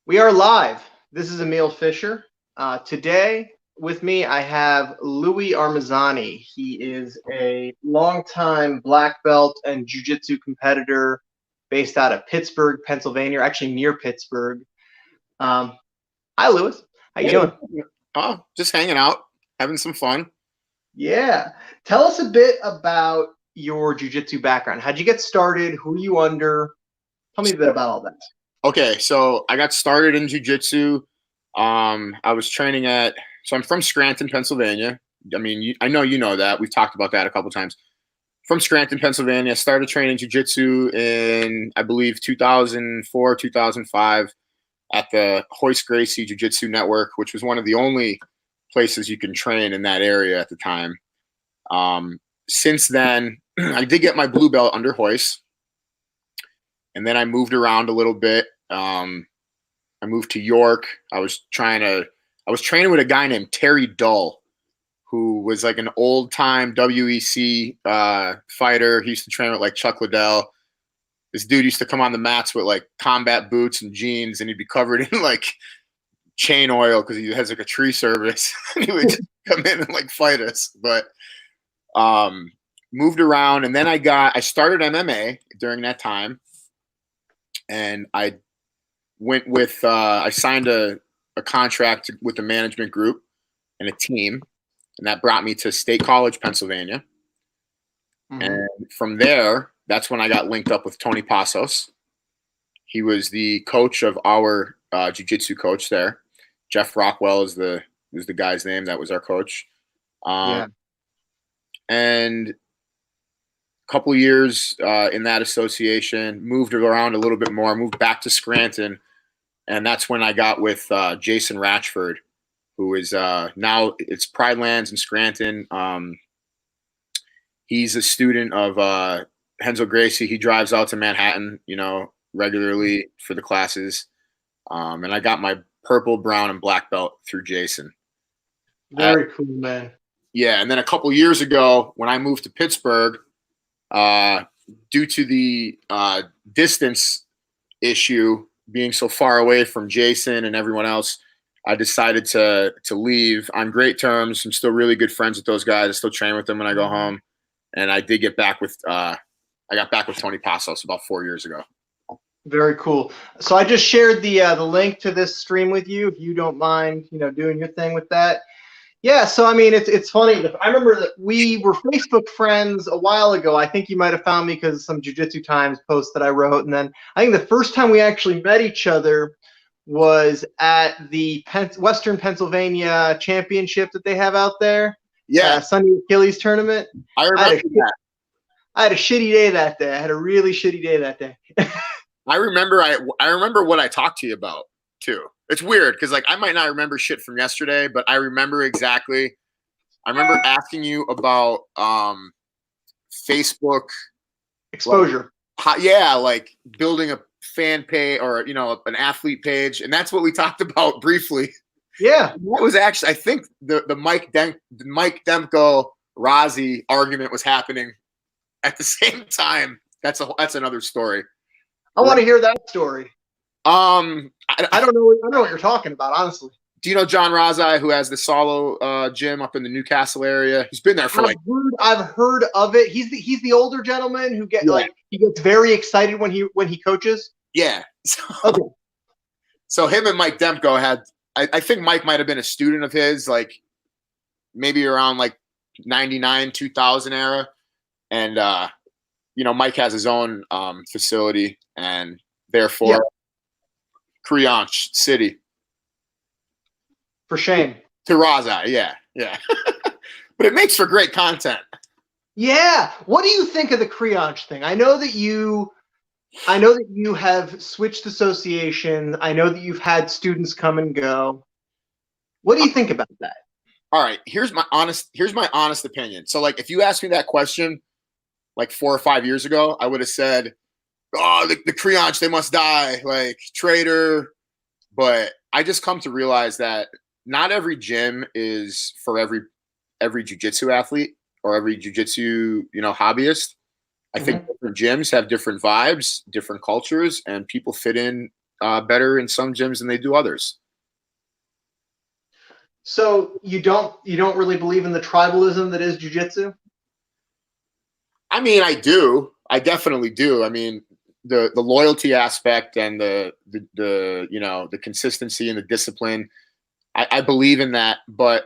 We are live. This is Emil Fisher. Today with me, I have Louis Armezzani. He is a longtime black belt and jiu-jitsu competitor based out of Pittsburgh, Pennsylvania, actually near Pittsburgh. Hi, Louis. How you Hey. doing? Oh, just hanging out, having some fun. Yeah. Tell us a bit about your jiu-jitsu background. How'd you get started? Who are you under? Tell me a bit about all that. Okay, so I got started in jiu-jitsu. I was training so I'm from Scranton, Pennsylvania. I mean, I know you know that. We've talked about that a couple times. From Scranton, Pennsylvania, I started training jiu-jitsu in, I believe, 2004, 2005 at the Hoist Gracie Jiu-Jitsu Network, which was one of the only places you can train in that area at the time. Since then, I did get my blue belt under Hoist. And then I moved around a little bit. I moved to York. I was training with a guy named Terry Dull, who was like an old time WEC fighter. He used to train with like Chuck Liddell. This dude used to come on the mats with like combat boots and jeans, and he'd be covered in like chain oil because he has like a tree service. He would just come in and like fight us. But moved around, and then I started MMA during that time. And I signed a contract with a management group and a team, and that brought me to State College, Pennsylvania. Mm-hmm. And from there, that's when I got linked up with Tony Passos. He was the coach of our jiu-jitsu coach there. Jeff Rockwell is the guy's name. That was our coach. And couple years in that association, moved around a little bit more, moved back to Scranton, and that's when I got with Jason Ratchford, who is now it's Pride Lands in Scranton. He's a student of Renzo Gracie. He drives out to Manhattan, regularly for the classes, and I got my purple, brown, and black belt through Jason. Very cool, man. Yeah, and then a couple years ago, when I moved to Pittsburgh, due to the distance issue being so far away from Jason and everyone else, I decided to leave on great terms. I'm still really good friends with those guys. I still train with them when I go home. And I did get back with I got back with Tony Passos about 4 years ago. Very cool. So I just shared the link to this stream with you, if you don't mind, doing your thing with that. Yeah, so I mean, it's funny. I remember that we were Facebook friends a while ago. I think you might have found me because of some Jiu-Jitsu Times post that I wrote. And then I think the first time we actually met each other was at the Western Pennsylvania Championship that they have out there. Yeah. Sunday Achilles tournament. I remember that. I had a shitty day that day. I had a really shitty day that day. I remember what I talked to you about, too. It's weird because like I might not remember shit from yesterday, but I remember exactly. I remember asking you about Facebook exposure. Like building a fan page or an athlete page, and that's what we talked about briefly. Yeah, that was actually I think the Mike Demko Razi argument was happening at the same time. That's another story. I want to hear that story. I don't know what you're talking about, honestly. Do you know John Razai, who has the Solo gym up in the Newcastle area? He's been there for I've heard of it. He's the older gentleman who he gets very excited when he coaches. Yeah. So him and Mike Demko had. I think Mike might have been a student of his, like maybe around like 99, 2000 era, and Mike has his own facility, and therefore. Yeah. Creonch City. For shame. To Raza, yeah. But it makes for great content. Yeah. What do you think of the Creonch thing? I know that you have switched associations. I know that you've had students come and go. What do you think about that? All right. Here's my honest opinion. So like if you asked me that question like 4 or 5 years ago, I would have said, oh, the Creonch, they must die, like traitor. But I just come to realize that not every gym is for every jiu-jitsu athlete or every jiu-jitsu, hobbyist. I think different gyms have different vibes, different cultures, and people fit in better in some gyms than they do others. So you don't really believe in the tribalism that is jiu-jitsu? I mean, I do. I definitely do. I mean, the loyalty aspect and the the consistency and the discipline. I believe in that, but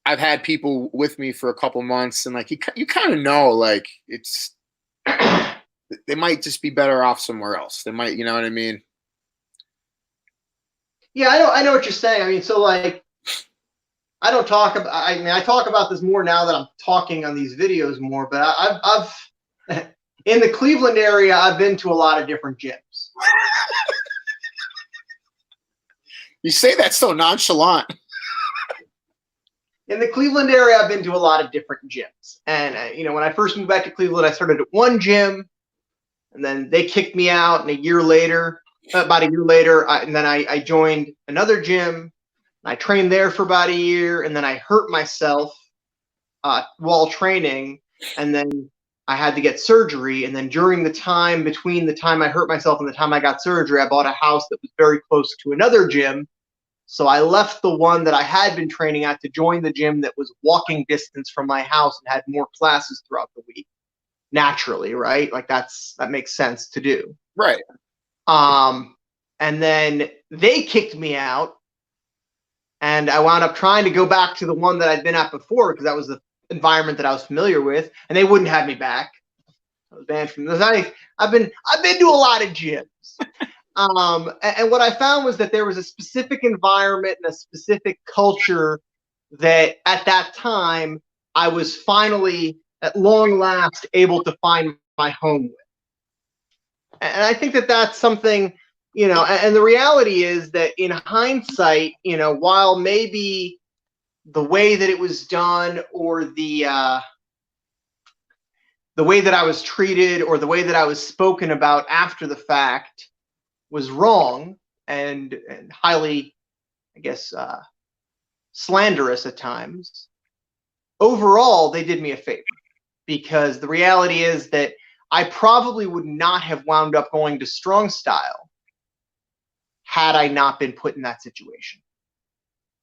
I've had people with me for a couple months, and like you kind of know, like they might just be better off somewhere else. They might, you know what I mean? Yeah, I know what you're saying. I mean, so like, I don't talk about. I mean, I talk about this more now that I'm talking on these videos more. But I've in the Cleveland area, I've been to a lot of different gyms. You say that so nonchalant. In the Cleveland area, I've been to a lot of different gyms. And when I first moved back to Cleveland, I started at one gym, and then they kicked me out. And about a year later, I joined another gym. I trained there for about a year, and then I hurt myself while training, and then I had to get surgery. And then during the time between the time I hurt myself and the time I got surgery, I bought a house that was very close to another gym. So I left the one that I had been training at to join the gym that was walking distance from my house and had more classes throughout the week. Naturally, right? Like that makes sense to do. Right. And then they kicked me out, and I wound up trying to go back to the one that I'd been at before because that was the environment that I was familiar with, and they wouldn't have me back. I was banned from this. I've been to a lot of gyms. And what I found was that there was a specific environment and a specific culture that at that time I was finally, at long last, able to find my home with. And I think that that's something, and the reality is that in hindsight, while maybe the way that it was done or the way that I was treated or the way that I was spoken about after the fact was wrong and highly, I guess, slanderous at times, overall, they did me a favor, because the reality is that I probably would not have wound up going to Strong Style had I not been put in that situation.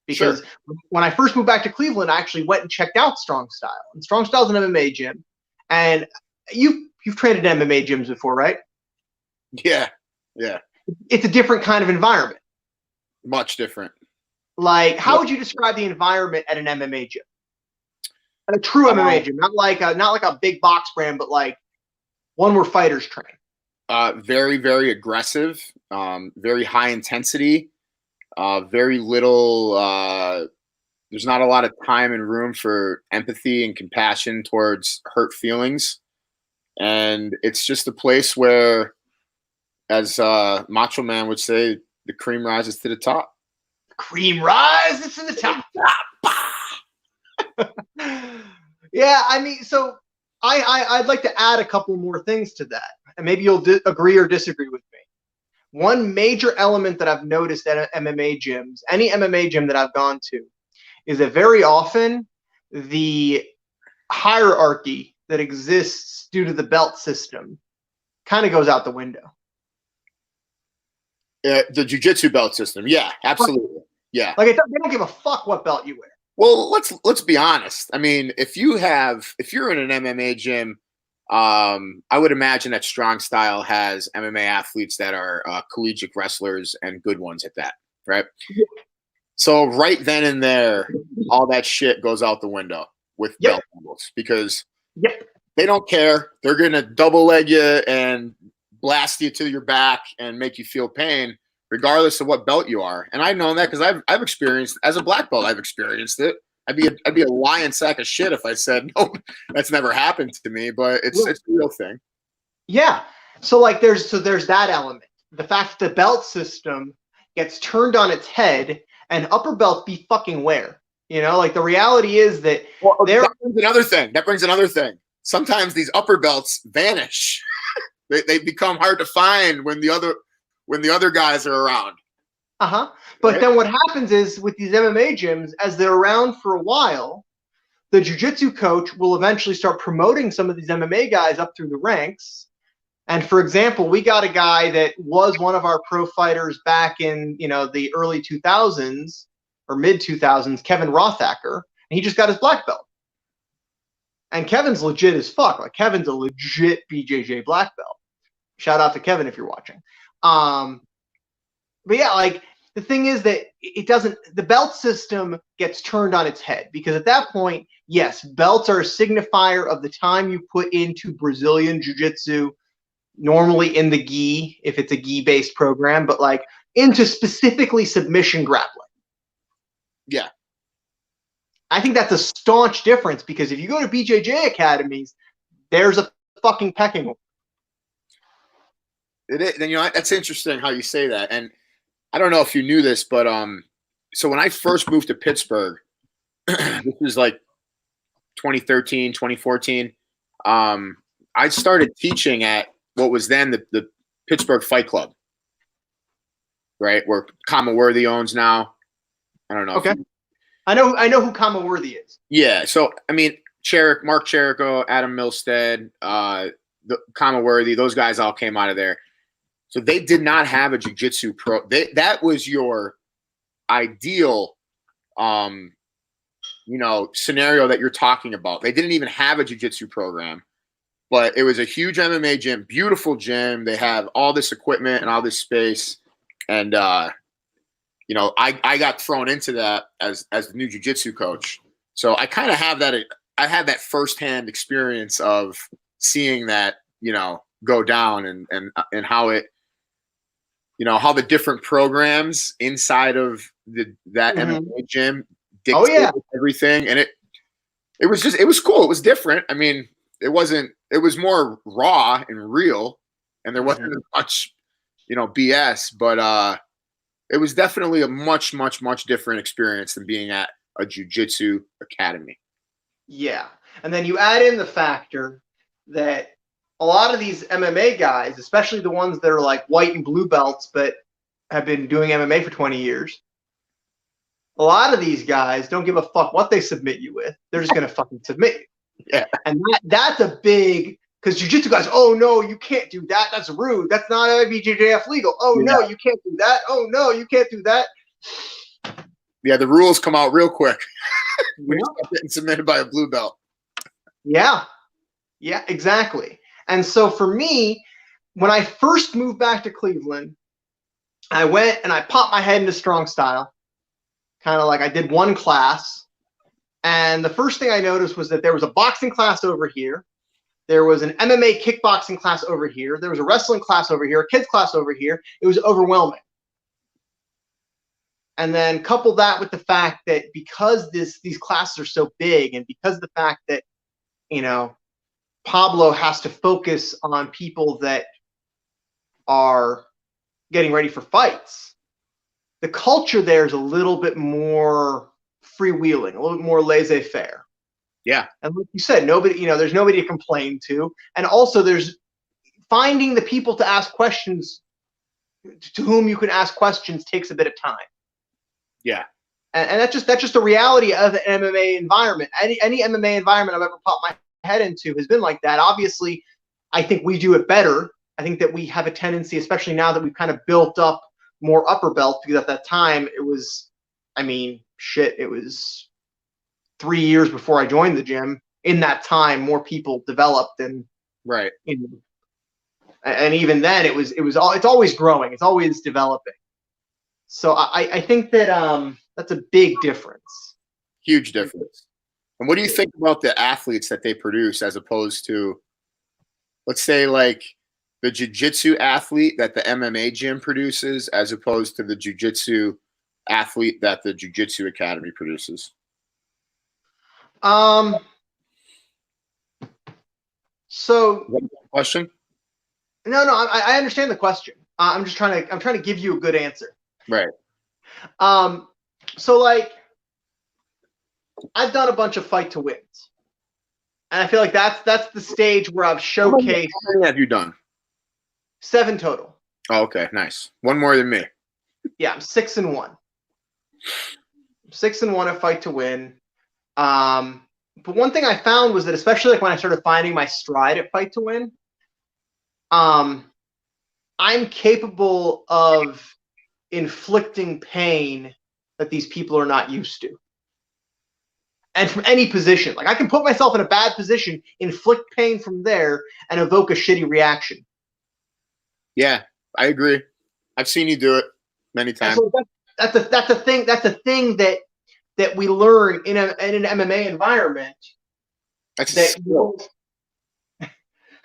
Because when I first moved back to Cleveland, I actually went and checked out Strong Style. And Strong Style is an MMA gym. And you've trained at MMA gyms before, right? Yeah. It's a different kind of environment. Much different. Like, how would you describe the environment at an MMA gym? At a true MMA gym, not like a big box brand, but like one where fighters train. Very, very aggressive. Very high intensity. Very little. There's not a lot of time and room for empathy and compassion towards hurt feelings, and it's just a place where, as Macho Man would say, the cream rises to the top. The cream rises to the top. Yeah, I mean, so I'd like to add a couple more things to that, and maybe you'll agree or disagree with me. One major element that I've noticed at MMA gyms, any MMA gym that I've gone to, is that very often the hierarchy that exists due to the belt system kind of goes out the window. The jiu-jitsu belt system. Yeah, absolutely. Yeah. Like, they don't give a fuck what belt you wear. Well, let's be honest. I mean, if you're in an MMA gym, I would imagine that Strong Style has MMA athletes that are collegiate wrestlers and good ones at that, right? Yeah. So right then and there, all that shit goes out the window with belt levels, because they don't care. They're gonna double leg you and blast you to your back and make you feel pain, regardless of what belt you are. And I've known that because I've experienced, as a black belt, I've experienced it. I'd be a lying sack of shit if I said no, that's never happened to me. But it's a real thing. Yeah. So like there's that element. The fact that the belt system gets turned on its head, and upper belts be fucking where. Like the reality is that that brings another thing. Sometimes these upper belts vanish. They become hard to find when the other guys are around. But then what happens is with these MMA gyms, as they're around for a while, the jiu-jitsu coach will eventually start promoting some of these MMA guys up through the ranks, And for example, we got a guy that was one of our pro fighters back in, the early 2000s or mid 2000s, Kevin Rothacker, and he just got his black belt. And Kevin's legit as fuck. Like, Kevin's a legit BJJ black belt. Shout out to Kevin if you're watching. But yeah, like, the thing is that the belt system gets turned on its head, because at that point, yes, belts are a signifier of the time you put into Brazilian Jiu-Jitsu, normally in the gi, if it's a gi-based program, but like into specifically submission grappling. Yeah. I think that's a staunch difference, because if you go to BJJ academies, there's a fucking pecking order. It is, and that's interesting how you say that. And I don't know if you knew this, but so when I first moved to Pittsburgh, this was like 2013, 2014, I started teaching at what was then the Pittsburgh Fight Club, right, where Kama Worthy owns now. I don't know. Okay. I know who Kama Worthy is. Yeah. So, I mean, Mark Cherico, Adam Milstead, the Kama Worthy, those guys all came out of there. So they did not have a jiu-jitsu pro. That was your ideal, scenario that you're talking about. They didn't even have a jiu-jitsu program, but it was a huge MMA gym, beautiful gym. They have all this equipment and all this space. And, I got thrown into that as the new jiu-jitsu coach. So I kind of have that. I had that firsthand experience of seeing that, go down and how it, how the different programs inside of that MMA gym dictate everything. And it was cool. It was different. I mean, it was more raw and real, and there wasn't as much, BS, but it was definitely a much, much, much different experience than being at a jiu-jitsu academy. Yeah. And then you add in the factor that a lot of these MMA guys, especially the ones that are like white and blue belts but have been doing MMA for 20 years, a lot of these guys don't give a fuck what they submit you with. They're just going to fucking submit you. Yeah. And that's a big, because jiu-jitsu guys, oh, no, you can't do that. That's rude. That's not IBJJF legal. Oh, no, you can't do that. Oh, no, you can't do that. Yeah, the rules come out real quick when you start getting submitted by a blue belt. Yeah. Yeah, exactly. And so for me, when I first moved back to Cleveland, I went and I popped my head into strong style. Kind of like I did one class. And the first thing I noticed was that there was a boxing class over here. There was an MMA kickboxing class over here. There was a wrestling class over here, a kids class over here. It was overwhelming. And then couple that with the fact that because these classes are so big, and because of the fact that, Pablo has to focus on people that are getting ready for fights, the culture there is a little bit more freewheeling, a little bit more laissez-faire. Yeah. And like you said, there's nobody to complain to. And also there's finding the people to ask questions, to whom you can ask questions, takes a bit of time. Yeah. And that's just the reality of the MMA environment. Any MMA environment I've ever popped my head into has been like that. Obviously, I think we do it better. I think that we have a tendency, especially now that we've kind of built up more upper belts, because at that time it was, it was 3 years before I joined the gym. In that time, more people developed, and right. And even then, it's always growing. It's always developing. So I think that that's a big difference. Huge difference. And what do you think about the athletes that they produce as opposed to, let's say, like the jiu-jitsu athlete that the MMA gym produces as opposed to the jiu-jitsu athlete that the jiu-jitsu academy produces? So question? No, I understand the question. I'm trying to give you a good answer. Right. So like, I've done a bunch of fight to wins, and I feel like that's the stage where I've showcased. How many have you done? 7 total. Oh, okay, nice. One more than me. Yeah, I'm 6-1. 6-1 at fight to win. But one thing I found was that, especially like when I started finding my stride at fight to win, I'm capable of inflicting pain that these people are not used to. And from any position. Like I can put myself in a bad position, inflict pain from there, and evoke a shitty reaction. Yeah, I agree. I've seen you do it many times. So that's a thing. That's a thing that we learn in an MMA environment. That's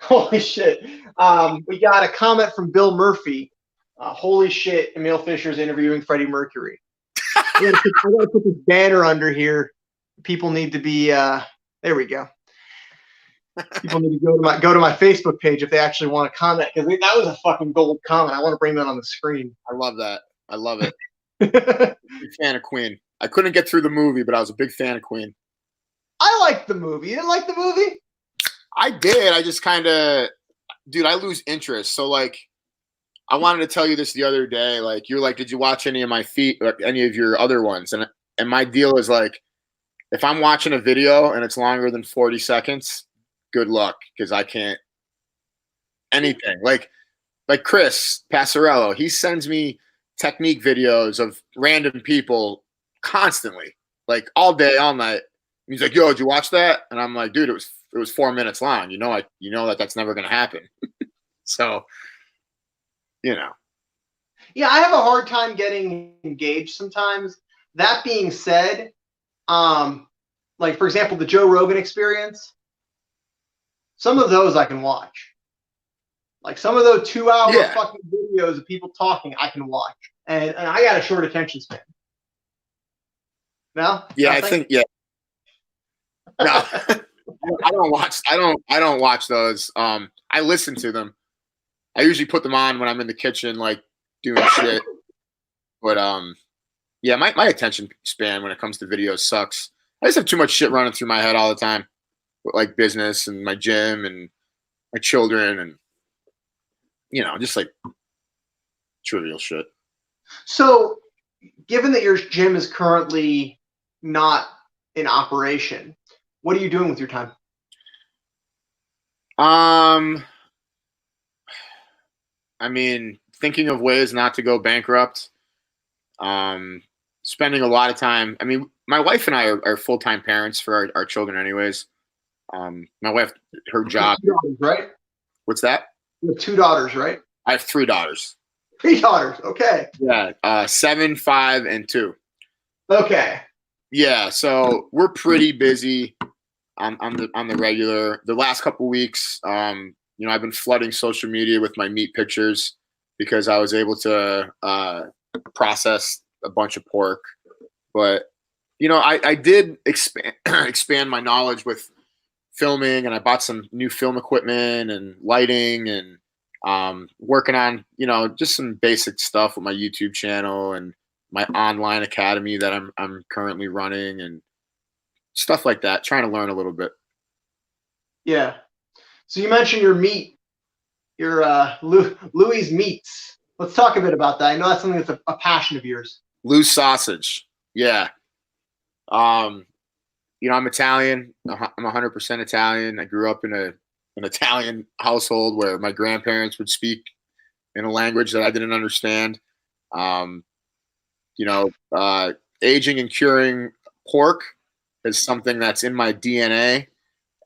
holy shit. We got a comment from Bill Murphy. Holy shit, Emil Fisher's interviewing Freddie Mercury. I gotta put this banner under here. People need to be there we go. People need to go to my Facebook page if they actually want to comment, because that was a fucking gold comment. I want to bring that on the screen. I love that. I love it. Big fan of Queen. I couldn't get through the movie, but I was a big fan of Queen. I liked the movie. You didn't like the movie? I did. I just kind of, dude, I lose interest. So like, I wanted to tell you this the other day. Like, you're like, did you watch any of my feet or any of your other ones? And my deal is like, if I'm watching a video and it's longer than 40 seconds, good luck, because I can't anything. Like Chris Passarello, he sends me technique videos of random people constantly, like all day, all night. He's like, "Yo, did you watch that?" And I'm like, "Dude, it was 4 minutes long. You know that's never gonna happen." So, Yeah, I have a hard time getting engaged sometimes. That being said, like for example, the Joe Rogan Experience, some of those I can watch. Like some of those 2-hour fucking videos of people talking, I can watch, and I got a short attention span. No? Yeah, I think yeah. No, I don't watch those. I listen to them. I usually put them on when I'm in the kitchen, like doing shit. But yeah, my attention span when it comes to videos sucks. I just have too much shit running through my head all the time, with like business and my gym and my children and just like trivial shit. So, given that your gym is currently not in operation, what are you doing with your time? I mean, thinking of ways not to go bankrupt. Spending a lot of time. I mean, my wife and I are full-time parents for our children anyways. My wife, her job. You have 2 daughters, right? What's that? You have 2 daughters, right? I have 3 daughters. 3 daughters, okay. Yeah, 7, 5, and 2. Okay. Yeah, so we're pretty busy on the regular. The last couple weeks, I've been flooding social media with my meat pictures because I was able to process a bunch of pork. But I did expand my knowledge with filming, and I bought some new film equipment and lighting, and working on just some basic stuff with my YouTube channel and my online academy that I'm currently running and stuff like that, trying to learn a little bit. Yeah. So you mentioned your meat, your Louis Meats. Let's talk a bit about that. I know that's something that's a passion of yours. Louis sausage. Yeah. I'm Italian. I'm 100% Italian. I grew up in an Italian household where my grandparents would speak in a language that I didn't understand. Aging and curing pork is something that's in my DNA,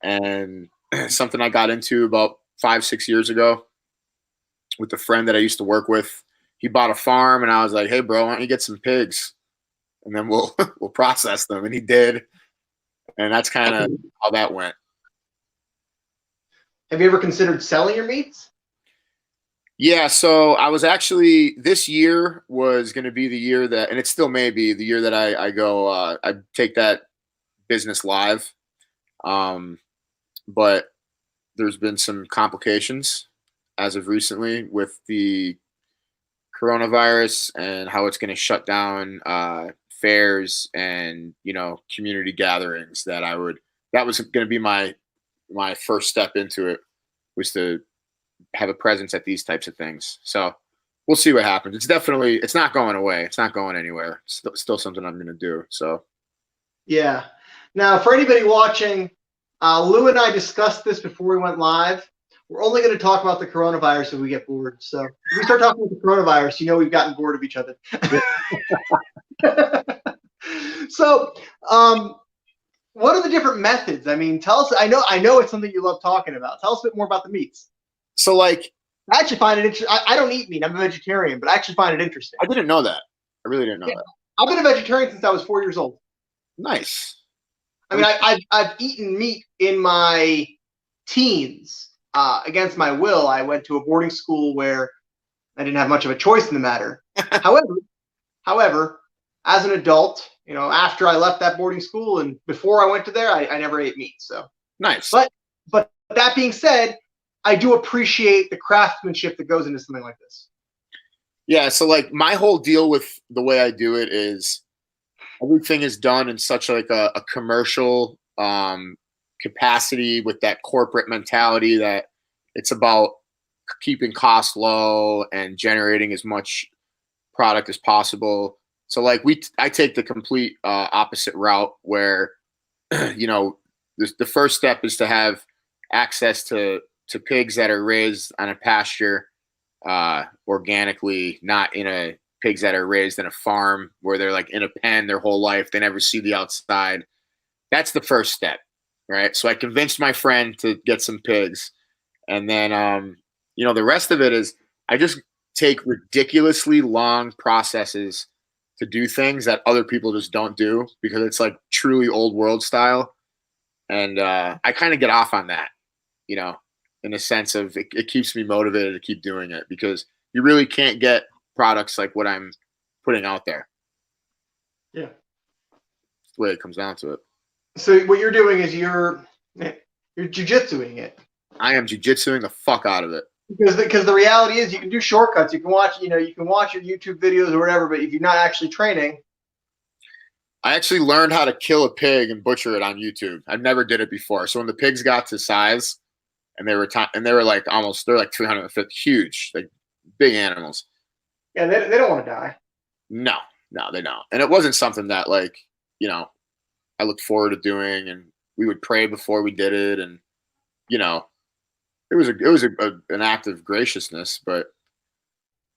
and something I got into about 5-6 years ago with a friend that I used to work with. He bought a farm, and I was like, "Hey, bro, why don't you get some pigs, and then we'll process them?" And he did, and that's kind of how that went. Have you ever considered selling your meats? Yeah, so I was actually, this year was going to be the year that, and it still may be the year that I go, I take that business live. But there's been some complications as of recently with the coronavirus and how it's going to shut down fairs and community gatherings. That was going to be my first step into it, was to have a presence at these types of things. So we'll see what happens. It's not going away. It's not going anywhere. It's still something I'm going to do. So yeah. Now, for anybody watching, Lou and I discussed this before we went live. we're only going to talk about the coronavirus if we get bored. So if we start talking about the coronavirus, we've gotten bored of each other. So, what are the different methods? I mean, tell us. I know it's something you love talking about. Tell us a bit more about the meats. So, like, I actually find it interesting. I don't eat meat. I'm a vegetarian, but I actually find it interesting. I didn't know that. I really didn't know that. I've been a vegetarian since I was 4 years old. Nice. I mean, I've eaten meat in my teens against my will. I went to a boarding school where I didn't have much of a choice in the matter. However, as an adult, after I left that boarding school and before I went to there, I never ate meat. So nice. But that being said, I do appreciate the craftsmanship that goes into something like this. Yeah. So, like, my whole deal with the way I do it is everything is done in such like a commercial capacity with that corporate mentality that it's about keeping costs low and generating as much product as possible. So, like, I take the complete opposite route where, the first step is to have access to pigs that are raised on a pasture organically, not in a pigs that are raised in a farm where they're like in a pen their whole life. They never see the outside. That's the first step, right? So I convinced my friend to get some pigs. And then, the rest of it is I just take ridiculously long processes to do things that other people just don't do because it's like truly old world style. And I kind of get off on that, in a sense of it keeps me motivated to keep doing it because you really can't get products like what I'm putting out there. Yeah. That's the way it comes down to it. So what you're doing is you're jujitsuing it. I am jujitsuing the fuck out of it. Because the reality is you can do shortcuts. You can watch, your YouTube videos or whatever, but if you're not actually training. I actually learned how to kill a pig and butcher it on YouTube. I never did it before. So when the pigs got to size and they were like they're like 350, huge, like big animals. Yeah, they don't want to die. No, they don't. And it wasn't something that I looked forward to doing, and we would pray before we did it, and it was an act of graciousness. But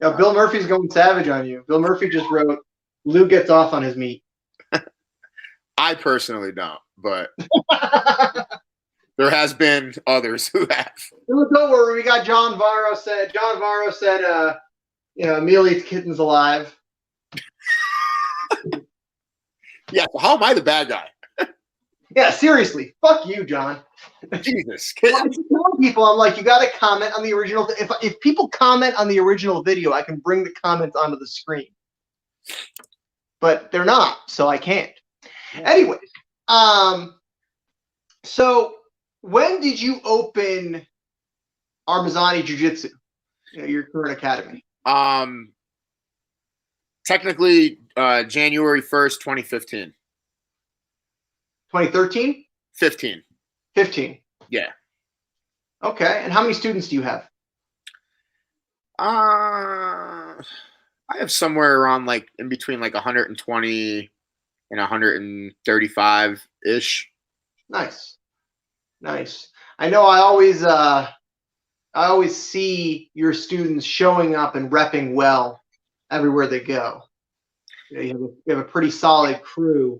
yeah, Bill Murphy's going savage on you. Bill Murphy just wrote, "Lou gets off on his meat." I personally don't, but there has been others who have. Don't worry, we got John Varro said. Emil eats kittens alive. Yeah, so how am I the bad guy? Yeah, seriously. Fuck you, John. Jesus. I'm telling people, I'm like, you got to comment on the original. If people comment on the original video, I can bring the comments onto the screen. But they're not, so I can't. Anyways, so when did you open Armezzani Jiu-Jitsu, your current academy? Technically, January 1st, 2015. 2013? 15. 15. Yeah. Okay. And how many students do you have? I have somewhere around like in between like 120 and 135 ish. Nice. I know I always see your students showing up and repping well everywhere they go. You have a pretty solid crew.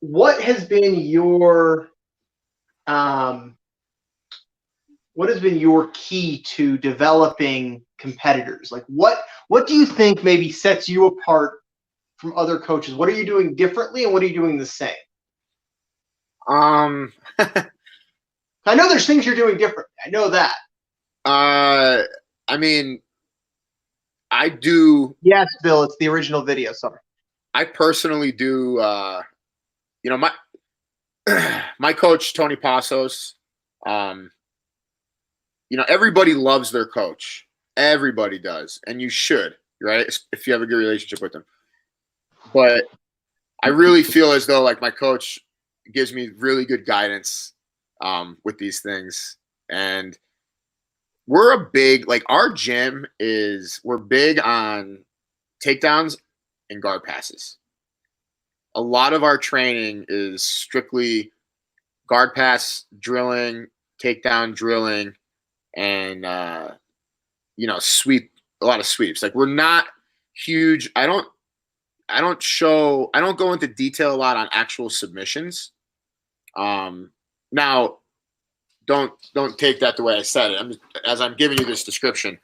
What has been your key to developing competitors? Like what do you think maybe sets you apart from other coaches? What are you doing differently and what are you doing the same? I know there's things you're doing differently. I know that. I mean, I do. Yes, Bill, it's the original video. Sorry. I personally do. My coach Tony Passos. Everybody loves their coach. Everybody does, and you should, right? If you have a good relationship with them. But I really feel as though like my coach gives me really good guidance with these things, and we're our gym we're big on takedowns and guard passes. A lot of our training is strictly guard pass drilling, takedown drilling, and sweep a lot of sweeps. Like we're not huge. I don't go into detail a lot on actual submissions. Now don't take that the way I said it. As I'm giving you this description,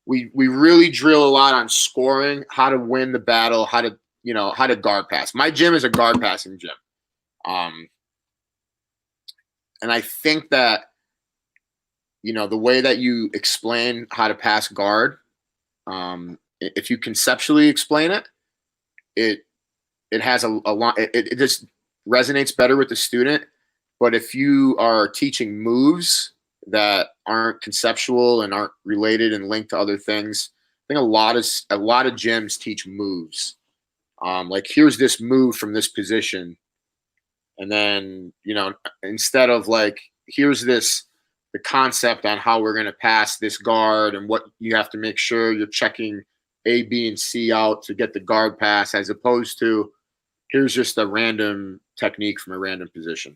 we really drill a lot on scoring, how to win the battle, how to guard pass. My gym is a guard passing gym. And I think that, the way that you explain how to pass guard, if you conceptually explain it, it has a lot, it just resonates better with the student. But if you are teaching moves that aren't conceptual and aren't related and linked to other things, I think a lot of gyms teach moves. Like here's this move from this position. And then, instead of like, here's the concept on how we're going to pass this guard and what you have to make sure you're checking A, B, and C out to get the guard pass, as opposed to here's just a random technique from a random position.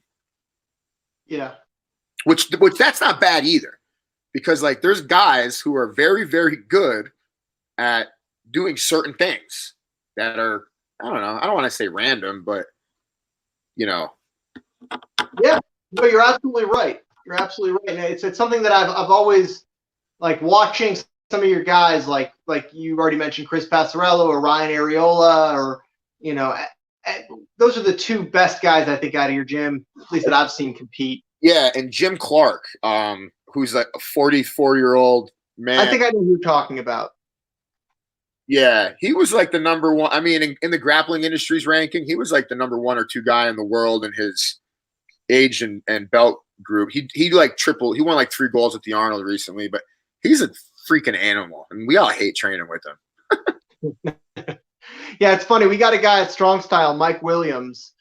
Yeah. Which that's not bad either, because like there's guys who are very, very good at doing certain things that are, I don't know, I don't want to say random, but Yeah, but you're absolutely right. You're absolutely right. And it's something that I've always like watching some of your guys, like you already mentioned Chris Passarello or Ryan Areola, or those are the two best guys I think out of your gym, at least that I've seen compete. Yeah, and Jim Clark, who's like a 44-year-old man. I think I know who you're talking about. Yeah, he was like the number one. I mean, in the grappling industry's ranking, he was like the number 1 or 2 guy in the world in his age and belt group. He like triple. He won like 3 goals at the Arnold recently, but he's a freaking animal, and we all hate training with him. Yeah, it's funny. We got a guy at Strong Style, Mike Williams.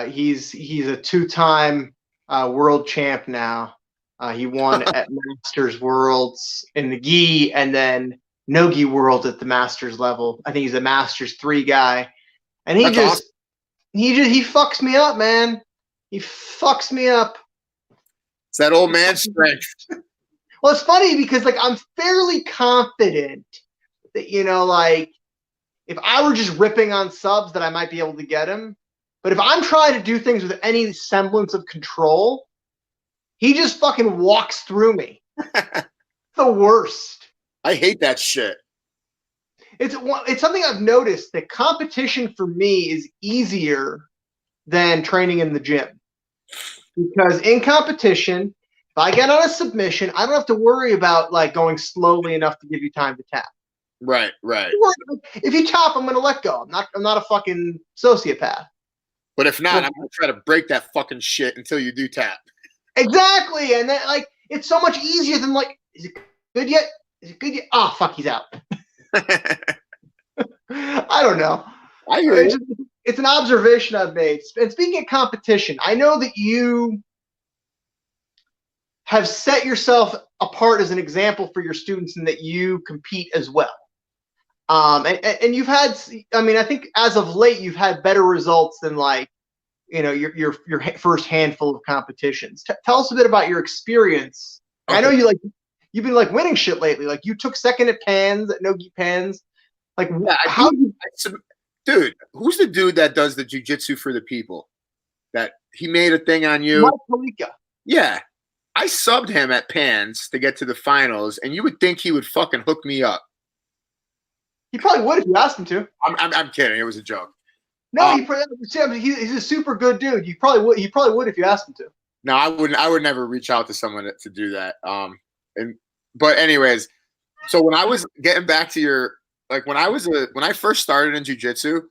He's a 2-time world champ now. He won at Masters Worlds in the gi, and then no-gi world at the Masters level. I think he's a Masters 3 guy, and he fucks me up, man. He fucks me up. It's that old man strength. Well, it's funny because like I'm fairly confident that like if I were just ripping on subs that I might be able to get him, but if I'm trying to do things with any semblance of control, he just fucking walks through me. The worst. I hate that shit. It's something I've noticed that competition for me is easier than training in the gym. Because in competition, if I get on a submission, I don't have to worry about like going slowly enough to give you time to tap. Right. If you tap, I'm going to let go. I'm not a fucking sociopath. But if not, I'm going to try to break that fucking shit until you do tap. Exactly. And then like it's so much easier than like, is it good yet? Is it good yet? Oh, fuck, he's out. I don't know. I hear it. It's an observation I've made. And speaking of competition, I know that you have set yourself apart as an example for your students and that you compete as well. And you've had, I mean, I think as of late, you've had better results than like, your first handful of competitions. Tell us a bit about your experience. Okay. I know you've been like winning shit lately. Like you took second at Pans, at No-Gi Pans. Like how? Dude, who's the dude that does the jiu-jitsu for the people? That he made a thing on you? Mike Palika. Yeah. I subbed him at Pans to get to the finals, and you would think he would fucking hook me up. He probably would if you asked him to. I'm kidding. It was a joke. No, he's a super good dude. He probably would if you asked him to. No, I wouldn't. I would never reach out to someone to do that. But anyways, so when I was getting back to your, like when I first started in jiu-jitsu,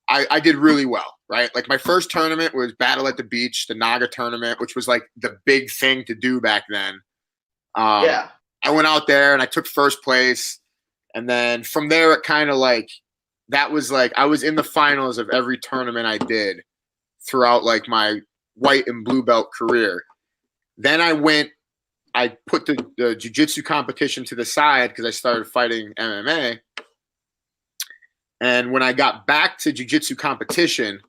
I did really well, right? Like my first tournament was Battle at the Beach, the Naga tournament, which was like the big thing to do back then. Yeah. I went out there and I took first place. And then from there, it kind of like, that was like, I was in the finals of every tournament I did throughout like my white and blue belt career. Then I put the jiu-jitsu competition to the side because I started fighting MMA. And when I got back to jiu-jitsu competition,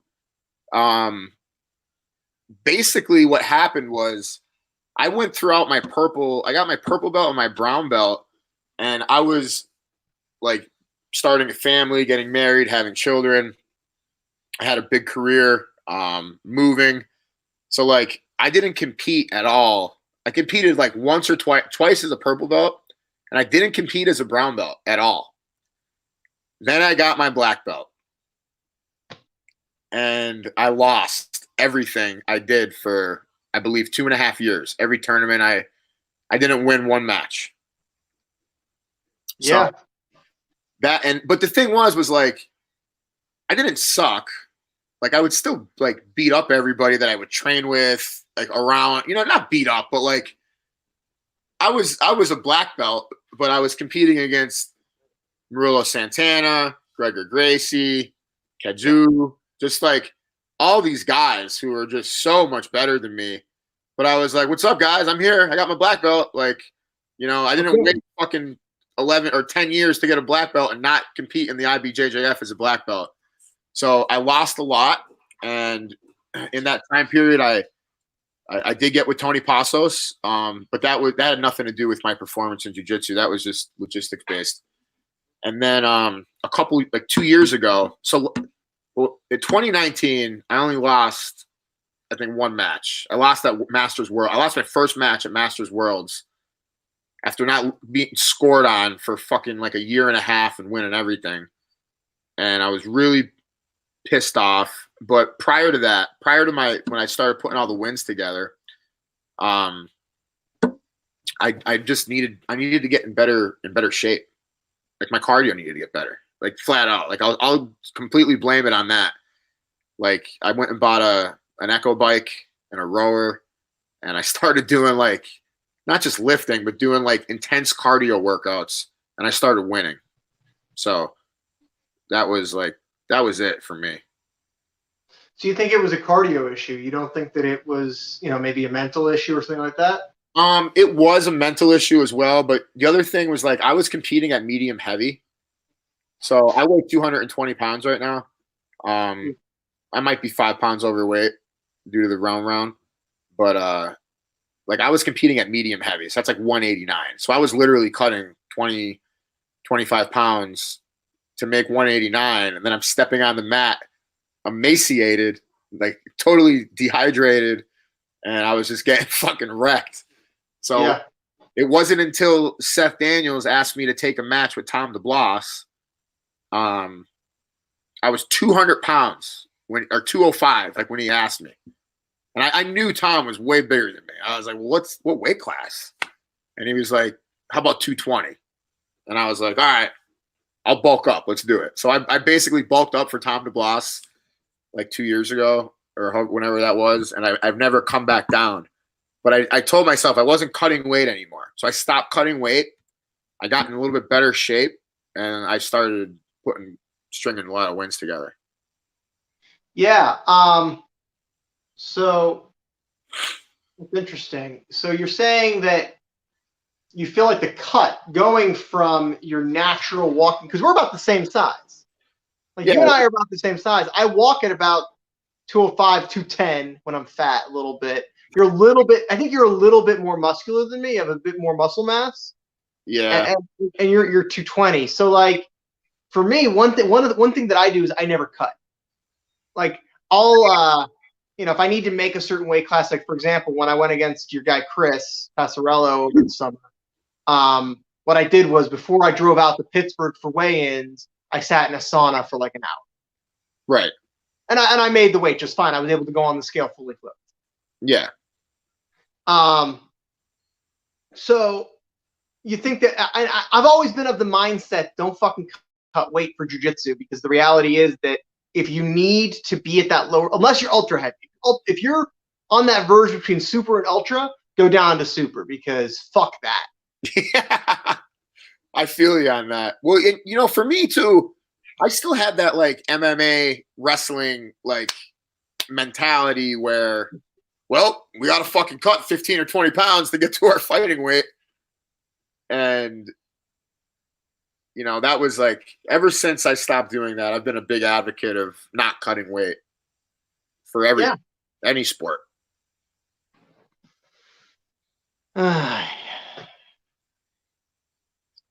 basically what happened was I went throughout my purple. I got my purple belt and my brown belt, and I was like starting a family, getting married, having children. I had a big career, moving. So like I didn't compete at all. I competed like once or twice as a purple belt, and I didn't compete as a brown belt at all. Then I got my black belt, and I lost everything I did for, I believe, 2.5 years. Every tournament, I didn't win one match. Yeah. So but the thing was like, I didn't suck. Like I would still like beat up everybody that I would train with, like around, not beat up, but like I was a black belt, but I was competing against Murillo Santana, Gregor Gracie, Kaju, just like all these guys who are just so much better than me. But I was like, what's up, guys? I'm here. I got my black belt. Like, I didn't wait fucking 11 or 10 years to get a black belt and not compete in the IBJJF as a black belt. So I lost a lot. And in that time period, I did get with Tony Passos, but that had nothing to do with my performance in jiu-jitsu. That was just logistics based. And then a couple, like 2 years ago, so in 2019, I only lost, I think, one match. I lost at Masters World. I lost my first match at Masters Worlds after not being scored on for fucking like a year and a half and winning everything. And I was really pissed off. But prior to that, when I started putting all the wins together, I needed to get in better shape. Like my cardio needed to get better, like flat out. Like I'll completely blame it on that. Like I went and bought an Echo bike and a rower, and I started doing like not just lifting, but doing like intense cardio workouts, and I started winning. So that was it for me. So you think it was a cardio issue? You don't think that it was, maybe a mental issue or something like that? It was a mental issue as well, but the other thing was like I was competing at medium heavy. So I weigh 220 pounds right now. I might be 5 pounds overweight due to the round, but like I was competing at medium heavy. So that's like 189. So I was literally cutting 20, 25 pounds to make 189. And then I'm stepping on the mat, emaciated, like totally dehydrated. And I was just getting fucking wrecked. So yeah. It wasn't until Seth Daniels asked me to take a match with Tom DeBlas. I was 200 pounds or 205, like when he asked me. And I knew Tom was way bigger than me. I was like, well, what weight class? And he was like, how about 220? And I was like, all right, I'll bulk up. Let's do it. So I basically bulked up for Tom DeBlas like 2 years ago or whenever that was. And I've never come back down. But I told myself I wasn't cutting weight anymore. So I stopped cutting weight. I got in a little bit better shape, and I started stringing a lot of wins together. Yeah. So it's interesting. So you're saying that you feel like the cut going from your natural walking, because we're about the same size. Like you and I are about the same size. I walk at about 205, 210 when I'm fat a little bit. I think you're a little bit more muscular than me. You have a bit more muscle mass. Yeah. And you're 220. So like for me, one thing that I do is I never cut. Like I'll if I need to make a certain weight class, like for example, when I went against your guy Chris Passarello over the summer, what I did was before I drove out to Pittsburgh for weigh-ins, I sat in a sauna for like an hour. Right. And I made the weight just fine. I was able to go on the scale fully flipped. Yeah. So you think that I've always been of the mindset, don't fucking cut weight for jiu-jitsu, because the reality is that if you need to be at that lower, unless you're ultra heavy, if you're on that verge between super and ultra, go down to super, because fuck that. Yeah. I feel you on that. Well, for me too, I still have that like MMA wrestling like mentality where, well, we got to fucking cut 15 or 20 pounds to get to our fighting weight. And, that was like, ever since I stopped doing that, I've been a big advocate of not cutting weight for any sport.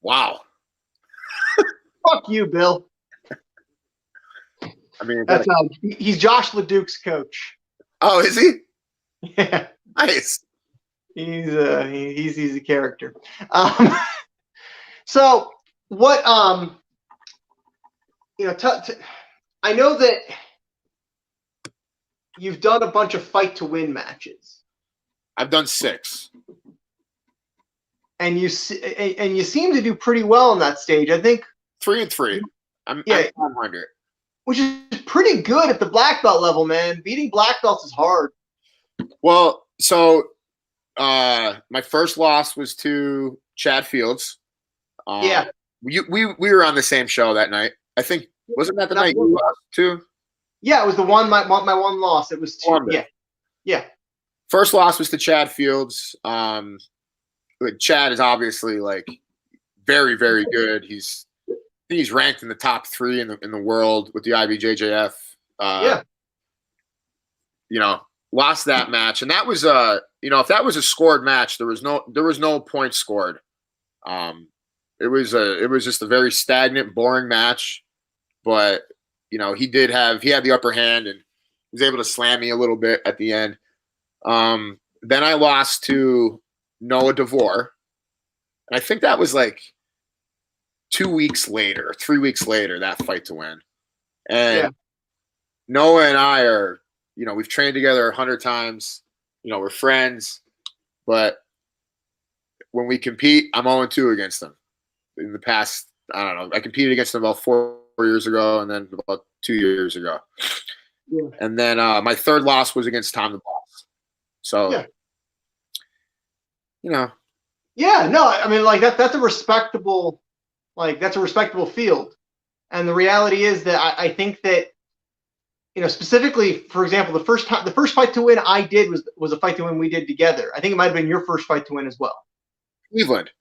Wow. Fuck you, Bill. I mean, That's he's Josh LeDuc's coach. Oh, is he? Yeah, Nice. he's a character. So what I know that you've done a bunch of fight to win matches. I've done 6. And you seem to do pretty well on that stage. I think 3-3. I'm 100. Which is pretty good at the black belt level, man. Beating black belts is hard. Well, so my first loss was to Chad Fields. Yeah. We were on the same show that night. I think wasn't that the night you lost too? Yeah, it was the one my one loss. It was 2. Yeah. First loss was to Chad Fields. Chad is obviously like very, very good. He's ranked in the top 3 in the world with the IBJJF. Lost that match, and that was if that was a scored match, there was no points scored. It was just a very stagnant, boring match. But he had the upper hand and was able to slam me a little bit at the end. Then I lost to Noah DeVore, and I think that was like 2 weeks later, 3 weeks later, that fight to win. And Noah and I are, we've trained together 100 times. We're friends, but when we compete, I'm 0-2 against him. In the past, I don't know, I competed against him about 4 years ago, and then about 2 years ago. Yeah. And then my third loss was against Tom the Boss. So, Yeah, no, I mean, like that's a respectable. That's a respectable field. And the reality is that I think that, specifically, for example, the first fight to win I did was a fight to win we did together. I think it might have been your first fight to win as well. Cleveland.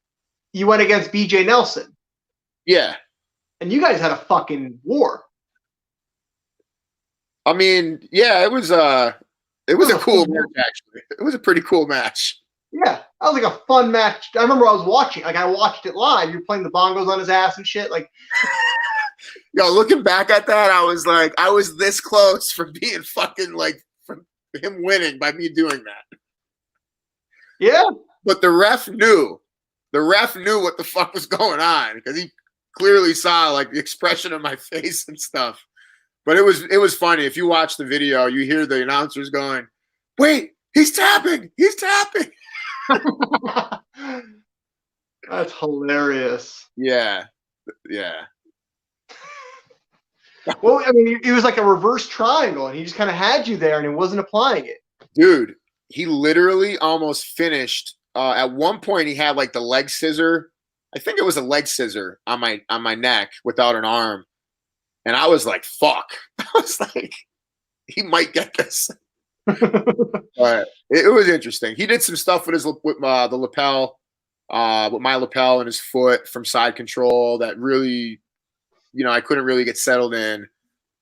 You went against BJ Nelson. Yeah. And you guys had a fucking war. I mean, yeah, it was a cool match, actually. It was a pretty cool match. Yeah, that was like a fun match. I remember I was watching. Like, I watched it live. You're playing the bongos on his ass and shit. Like, looking back at that, I was like, I was this close from being fucking like from him winning by me doing that. Yeah, but the ref knew. The ref knew what the fuck was going on because he clearly saw like the expression of my face and stuff. But it was funny. If you watch the video, you hear the announcers going, "Wait, he's tapping! He's tapping!" That's hilarious. Yeah. Well, I mean, it was like a reverse triangle, and he just kind of had you there, and he wasn't applying it. Dude, he literally almost finished. At one point, he had like the leg scissor. I think it was a leg scissor on my neck without an arm, and I was like, "Fuck!" I was like, "He might get this." But it was interesting. He did some stuff with the lapel, with my lapel and his foot from side control that really, I couldn't really get settled in.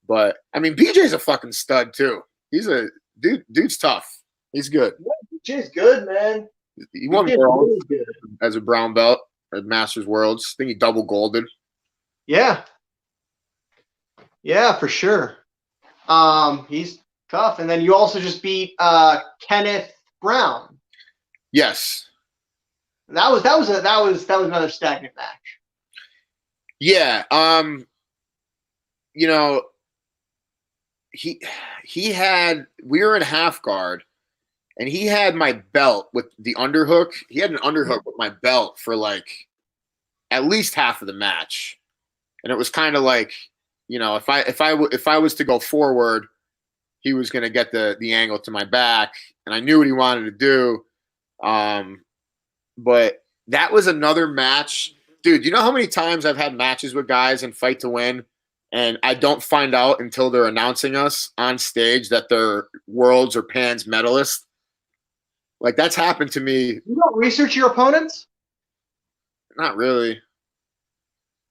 But I mean, BJ's a fucking stud too. He's a dude's tough. He's good. Yeah, BJ's good, man. He won worlds as a brown belt at Masters Worlds. I think he double golded. Yeah, for sure. He's tough. And then you also just beat Kenneth Brown. Yes. That was another stagnant match. Yeah. He had, we were in half guard, and he had my belt with the underhook. He had an underhook with my belt for like at least half of the match. And it was kind of like, if I was to go forward, he was going to get the angle to my back, and I knew what he wanted to do. But that was another match. Dude, you know how many times I've had matches with guys and fight to win, and I don't find out until they're announcing us on stage that they're Worlds or Pans medalists? Like, that's happened to me. You don't research your opponents? Not really.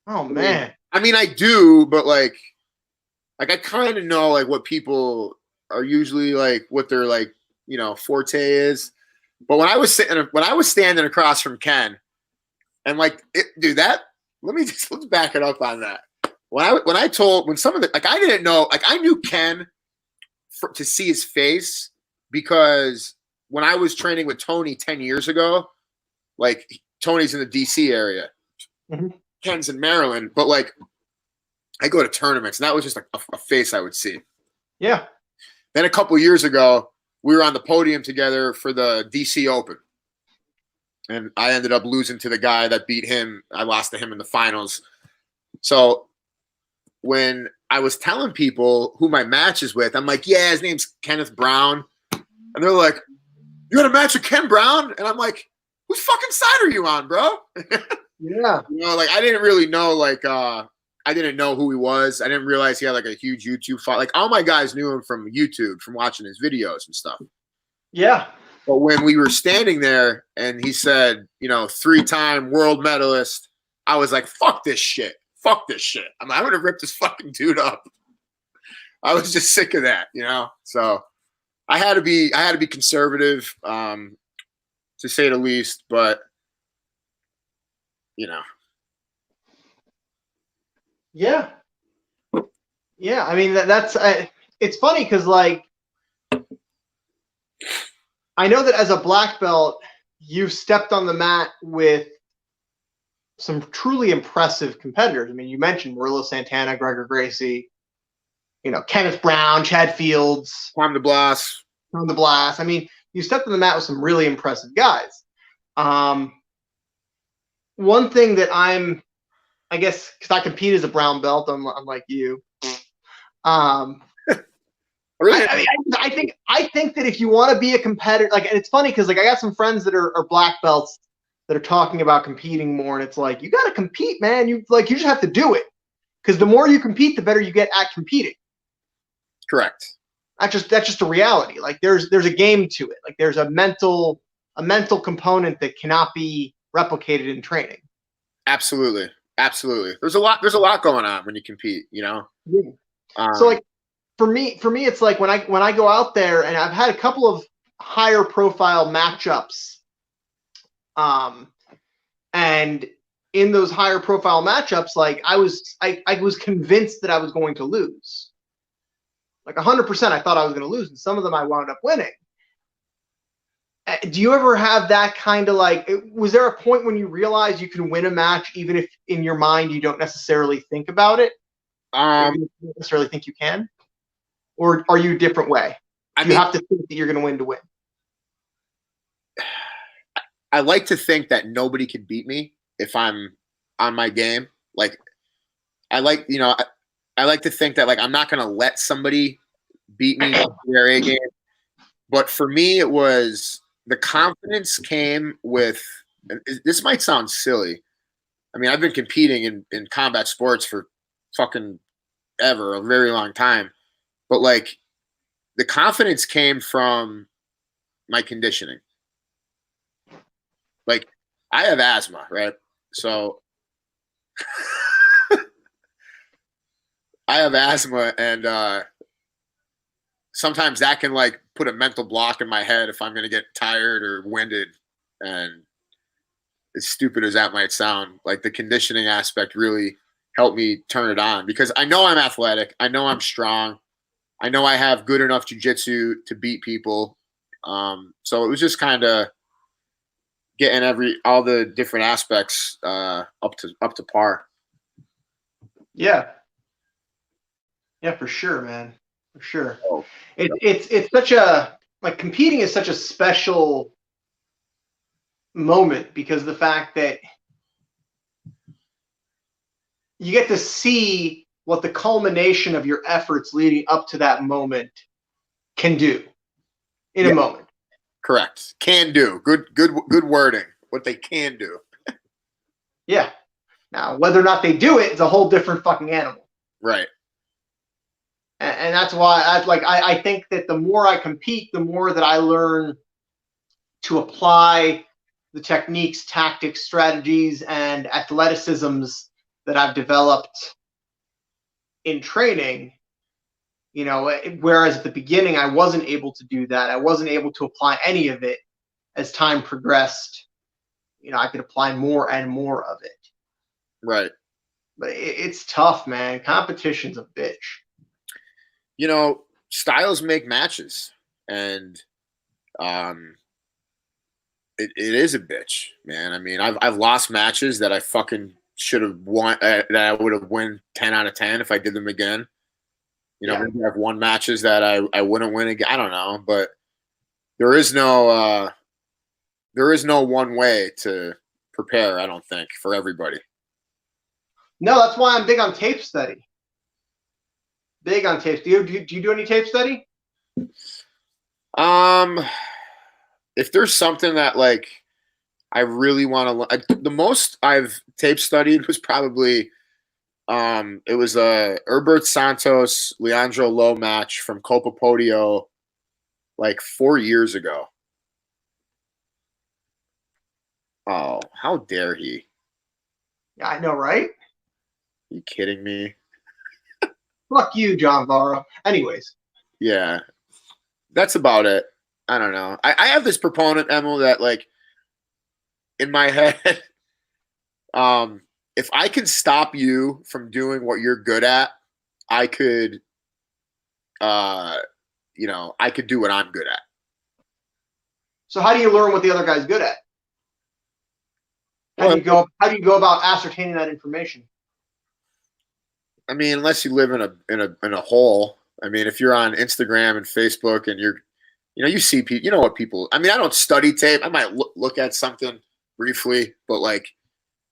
Oh, man. I mean, I do, but like I kind of know like what people are usually like, what their like, forte is. But when I was standing across from Ken, and like, dude, let's back it up on that. When some of the, like, I didn't know, like, I knew Ken to see his face because when I was training with Tony 10 years ago, like, Tony's in the DC area, Ken's in Maryland, but like, I go to tournaments, and that was just like a face I would see. Yeah. Then a couple years ago, we were on the podium together for the DC Open. And I ended up losing to the guy that beat him. I lost to him in the finals. So when I was telling people who my match is with, I'm like, yeah, his name's Kenneth Brown. And they're like, you had a match with Ken Brown? And I'm like, whose fucking side are you on, bro? Yeah. You know, like, I didn't really know, like, I didn't know who he was. I didn't realize he had like a huge YouTube follow. Like, all my guys knew him from YouTube, from watching his videos and stuff. Yeah. But when we were standing there and he said, you know, 3-time world medalist, I was like, fuck this shit. Fuck this shit. I'm going to rip this fucking dude up. I was just sick of that, you know? So I had to be conservative, to say the least, but you know. Yeah. Yeah. I mean, that's it's funny because, like, I know that as a black belt, you've stepped on the mat with some truly impressive competitors. I mean, you mentioned Murillo Santana, Gregor Gracie, you know, Kenneth Brown, Chad Fields, Tom DeBlas. I mean, you stepped on the mat with some really impressive guys. One thing that I guess, because I compete as a brown belt, unlike you. Really? I think that if you want to be a competitor, like, and it's funny because, like, I got some friends that are black belts that are talking about competing more, and it's like, you got to compete, man. You just have to do it, because the more you compete, the better you get at competing. Correct. That's just a reality. Like, there's a game to it. Like, there's a mental component that cannot be replicated in training. Absolutely. There's a lot going on when you compete, you know? Yeah. So, like, for me, it's like when I go out there, and I've had a couple of higher profile matchups, and in those higher profile matchups, like, I was convinced that I was going to lose. Like, 100%, I thought I was going to lose, and some of them I wound up winning. Do you ever have that kind of, like, was there a point when you realized you can win a match even if in your mind you don't necessarily think about it? You don't necessarily think you can? Or are you a different way? You have to think that you're going to win. I like to think that nobody can beat me if I'm on my game. Like, I like to think that, like, I'm not going to let somebody beat me in their A game. But for me, it was the confidence came with, and this might sound silly. I mean, I've been competing in combat sports for fucking ever, a very long time. But, like, the confidence came from my conditioning. Like, I have asthma, right? So I have asthma, and sometimes that can, like, put a mental block in my head if I'm going to get tired or winded. And as stupid as that might sound, like, the conditioning aspect really helped me turn it on, because I know I'm athletic. I know I'm strong. I know I have good enough jiu-jitsu to beat people. So it was just kind of getting all the different aspects up to par. Yeah. Yeah, for sure, man. For sure. Oh, It's such a, like, competing is such a special moment, because of the fact that you get to see what the culmination of your efforts leading up to that moment can do in a moment. Correct. Can do. Good wording. What they can do. Yeah. Now, whether or not they do it is a whole different fucking animal. Right. And that's why I think that the more I compete, the more that I learn to apply the techniques, tactics, strategies, and athleticisms that I've developed in training, you know, whereas at the beginning I wasn't able to do that. I wasn't able to apply any of it as time progressed, I could apply more and more of it. Right. But it's tough, man. Competition's a bitch. Styles make matches, and it is a bitch, man. I mean, I've lost matches that I fucking should have won, that I would have won 10 out of 10 if I did them again. Maybe I've won matches that I wouldn't win again. I don't know, but there is no one way to prepare, I don't think, for everybody. No, that's why I'm big on tape study. Big on tape. Do you do any tape study? If there's something that like I really want to, the most I've tape studied was probably it was a Herbert Santos Leandro Lowe match from Copa Podio like 4 years ago. Oh, how dare he? Yeah, I know, right? Are you kidding me? Fuck you, John Varro. Anyways. Yeah. That's about it. I don't know. I have this proponent, Emil, that like in my head, if I can stop you from doing what you're good at, I could I could do what I'm good at. So how do you learn what the other guy's good at? How do you go about ascertaining that information? I mean, unless you live in a hole. I mean, if you're on Instagram and Facebook and you see people, what people. I mean, I don't study tape. I might look at something briefly, but like,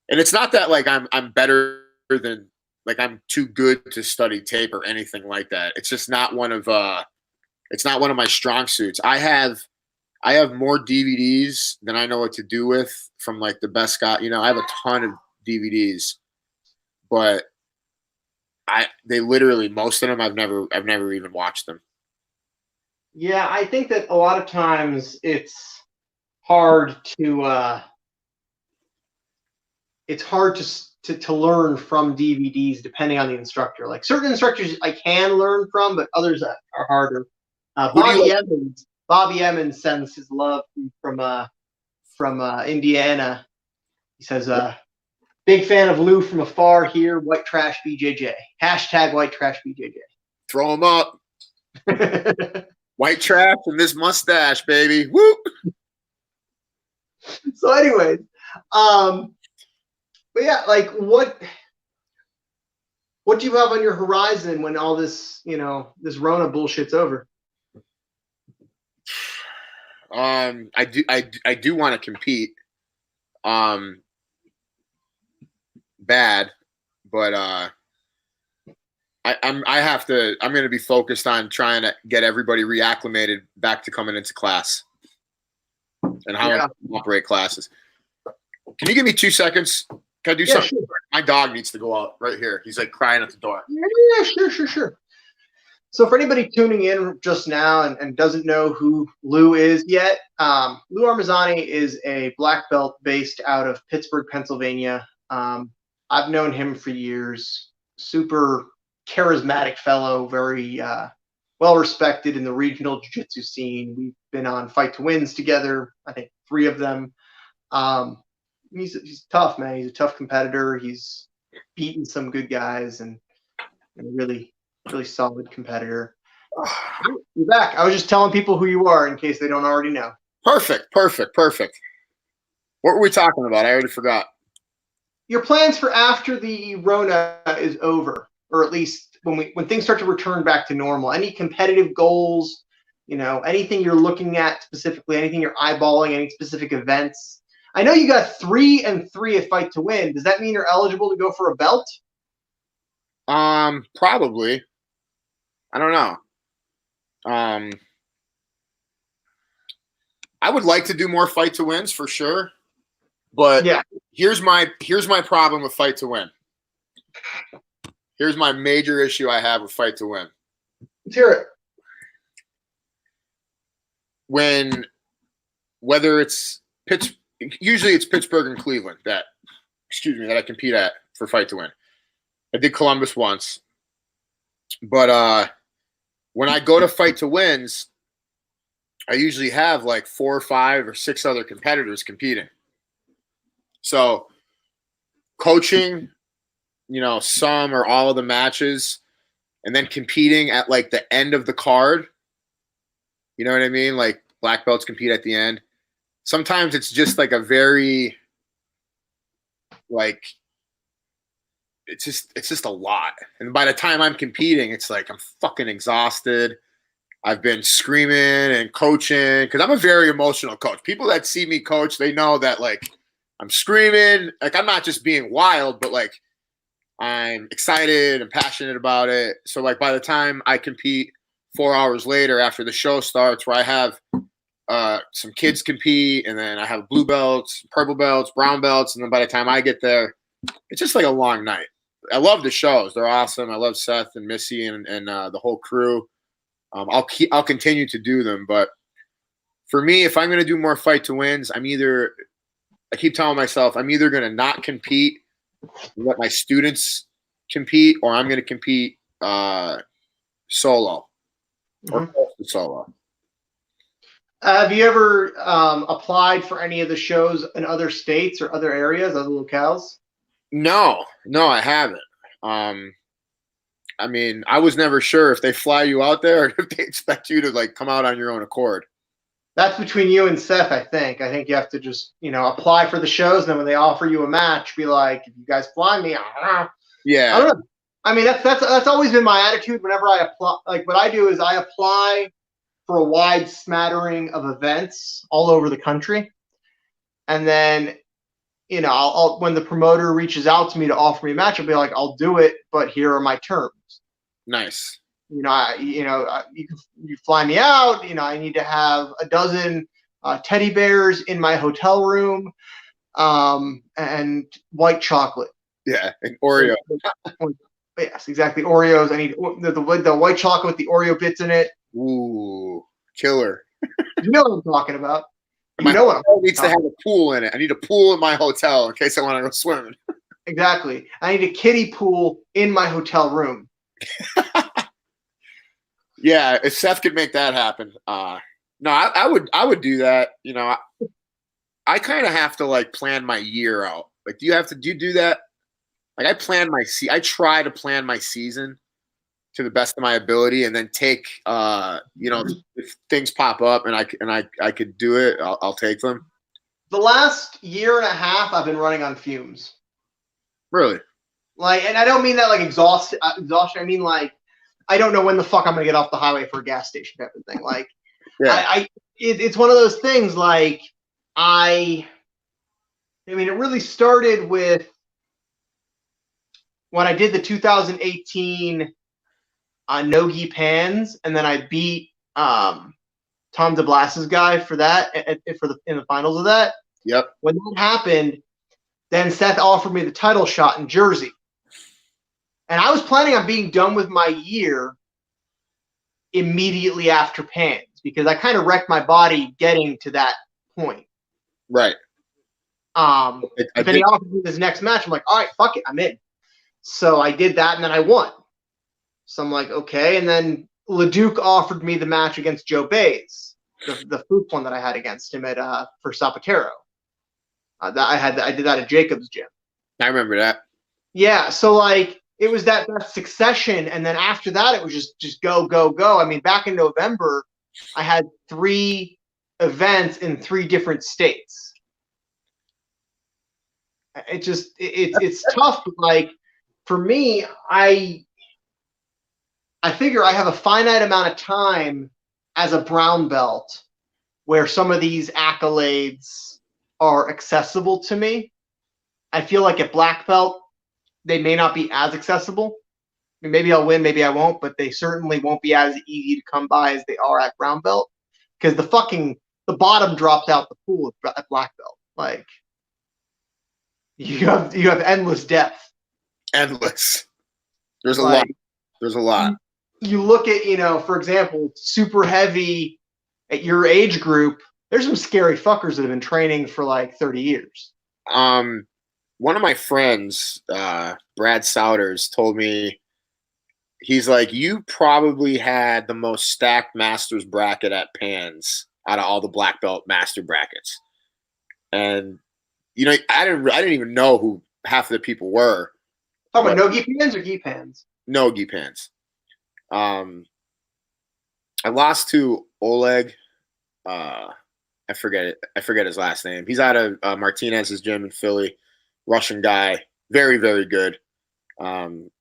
and it's not that like I'm better than like I'm too good to study tape or anything like that. It's just not one of my strong suits. I have more DVDs than I know what to do with from like the best guy. I have a ton of DVDs, but they literally, most of them I've never even watched them. Yeah, I think that a lot of times it's hard to learn from DVDs depending on the instructor. Like certain instructors I can learn from, but others are harder. Bobby Emmons sends his love from Indiana. He says, big fan of Lou from afar here. White trash BJJ. # white trash BJJ. Throw him up. White trash and this mustache, baby. Woo! So anyways, but yeah, like what do you have on your horizon when all this, this Rona bullshit's over? I do want to compete. Bad, but I'm going to be focused on trying to get everybody reacclimated back to coming into class and how to operate classes. Can you give me 2 seconds? Can I do something? Sure. My dog needs to go out right here. He's like crying at the door. Yeah, sure. So for anybody tuning in just now and doesn't know who Lou is yet, Louis Armezzani is a black belt based out of Pittsburgh, Pennsylvania. I've known him for years. Super charismatic fellow, very well respected in the regional jiu-jitsu scene. We've been on Fight to Wins together, I think 3 of them. He's tough, man. He's a tough competitor. He's beaten some good guys and really, really solid competitor. You're back. I was just telling people who you are in case they don't already know. Perfect. What were we talking about? I already forgot. Your plans for after the Rona is over, or at least when things start to return back to normal. Any competitive goals? Anything you're looking at specifically? Anything you're eyeballing? Any specific events? I know you got 3 and 3 at Fight to Win. Does that mean you're eligible to go for a belt? Probably. I don't know. I would like to do more Fight to Wins for sure, but yeah. Here's my problem with Fight to Win. Here's my major issue I have with Fight to Win. Let's hear it. Whether it's usually it's Pittsburgh and Cleveland that I compete at for Fight to Win. I did Columbus once, but when I go to Fight to Wins, I usually have like 4 or 5 or 6 other competitors competing. So coaching, some or all of the matches, and then competing at like the end of the card. You know what I mean? Like black belts compete at the end. Sometimes it's just like a very like it's just a lot. And by the time I'm competing, it's like I'm fucking exhausted. I've been screaming and coaching because I'm a very emotional coach. People that see me coach, they know that like I'm screaming. Like I'm not just being wild, but like I'm excited and passionate about it. So like by the time I compete 4 hours later after the show starts, where I have some kids compete, and then I have blue belts, purple belts, brown belts, and then by the time I get there, it's just like a long night. I love the shows; they're awesome. I love Seth and Missy and the whole crew. I'll continue to do them, but for me, if I'm going to do more fight to wins, I keep telling myself I'm either going to not compete and let my students compete, or I'm going to compete solo or solo. Have you ever applied for any of the shows in other states or other areas, other locales? No, I haven't. I mean, I was never sure if they fly you out there or if they expect you to like come out on your own accord. That's between you and Seth, I think. I think you have to just, apply for the shows, and then when they offer you a match, be like, if you guys fly me, Yeah. I don't know. I mean, that's always been my attitude whenever I apply. Like, what I do is I apply for a wide smattering of events all over the country. And then, I'll when the promoter reaches out to me to offer me a match, I'll be like, I'll do it, but here are my terms. Nice. You fly me out. I need to have a dozen teddy bears in my hotel room, and white chocolate. Yeah, and Oreo. Yes, exactly. Oreos. I need the white chocolate with the Oreo bits in it. Ooh, killer. You know what I'm talking about. My hotel needs to have a pool in it. I need a pool in my hotel in case I want to go swimming. Exactly. I need a kiddie pool in my hotel room. Yeah, if Seth could make that happen, no, I would do that. I kind of have to like plan my year out. Like, do you do that? Like, I try to plan my season to the best of my ability, and then take, if things pop up and I could do it, I'll take them. The last year and a half, I've been running on fumes. Really? Like, and I don't mean that like exhaustion. I mean like, I don't know when the fuck I'm gonna get off the highway for a gas station type of thing. Like, yeah. It's one of those things. Like, I mean, it really started with when I did the 2018 Nogi Pans, and then I beat Tom DeBlass's guy for that in the finals of that. Yep. When that happened, then Seth offered me the title shot in Jersey. And I was planning on being done with my year immediately after Pans, because I kind of wrecked my body getting to that point. Right. If he offered me this next match, I'm like, all right, fuck it, I'm in. So I did that, and then I won. So I'm like, okay. And then LeDuc offered me the match against Joe Bays, the food one that I had against him for Zapatero. I did that at Jacob's gym. I remember that. Yeah. So like, it was that succession, and then after that, it was just go, go, go. I mean, back in November, I had 3 events in 3 different states. It's tough, but like, for me, I figure I have a finite amount of time as a brown belt where some of these accolades are accessible to me. I feel like at black belt, they may not be as accessible. I mean, maybe I'll win, maybe I won't, but they certainly won't be as easy to come by as they are at brown belt, because the bottom drops out the pool at black belt. Like, you have endless depth. Endless. There's a lot. There's a lot. You look at, for example, super heavy at your age group, there's some scary fuckers that have been training for like 30 years. One of my friends, Brad Souders, told me, he's like, you probably had the most stacked Masters bracket at Pans out of all the black belt master brackets. And you know, I didn't even know who half of the people were. Talking about no-gi pans or gi pans? No-gi pans. I lost to Oleg. I forget it. I forget his last name. He's out of Martinez's gym in Philly. Russian guy, very, very good. And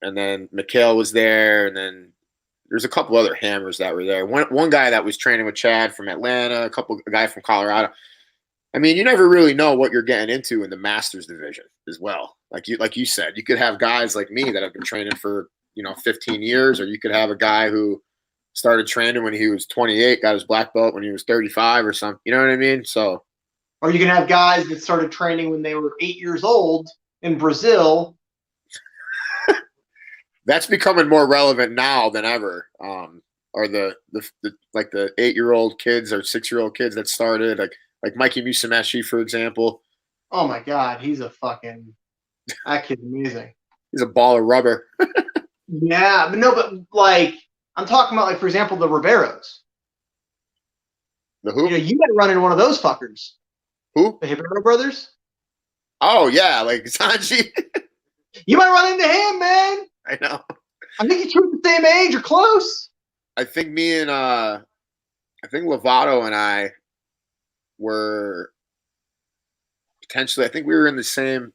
then Mikhail was there, and then there's a couple other hammers that were there. One guy that was training with Chad from Atlanta, a guy from Colorado. I mean, you never really know what you're getting into in the Masters division as well. Like you said, you could have guys like me that have been training for 15 years, or you could have a guy who started training when he was 28, got his black belt when he was 35 or something. You know what I mean? So, or you can have guys that started training when they were 8 years old in Brazil. That's becoming more relevant now than ever. Or the 8-year-old kids or 6-year-old kids that started, like Mikey Musumeci, for example. Oh my God, that kid's amazing. He's a ball of rubber. Yeah, but like I'm talking about, like, for example, the Riberos. The who? You might run into one of those fuckers. Who? The Ribeiro brothers. Oh yeah, like Sanji. You might run into him, man. I know. I think you two are the same age or close. I think me and I think Lovato and I were potentially. I think we were in the same.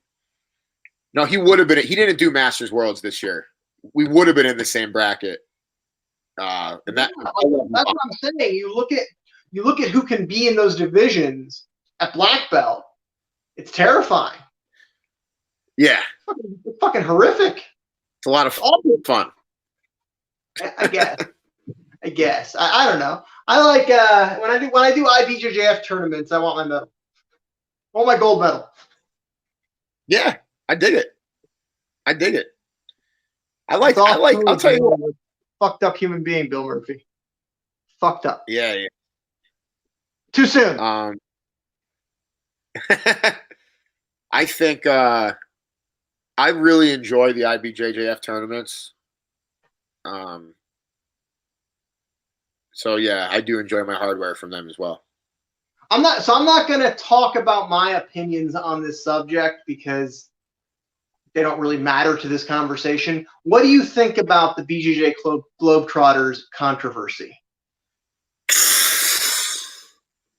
No, he would have been. He didn't do Masters Worlds this year. We would have been in the same bracket. And that's what I'm saying. You look at who can be in those divisions at black belt. It's terrifying. Yeah, it's fucking horrific. It's a lot of fun. I guess. I don't know. I like when I do IBJJF tournaments. I want my medal. I want my gold medal. Yeah, I dig it. I'll tell you what. Fucked up human being, Bill Murphy. Fucked up. Yeah. Too soon. I think I really enjoy the IBJJF tournaments. So yeah, I do enjoy my hardware from them as well. I'm not going to talk about my opinions on this subject because they don't really matter to this conversation. What do you think about the BJJ Globetrotters controversy?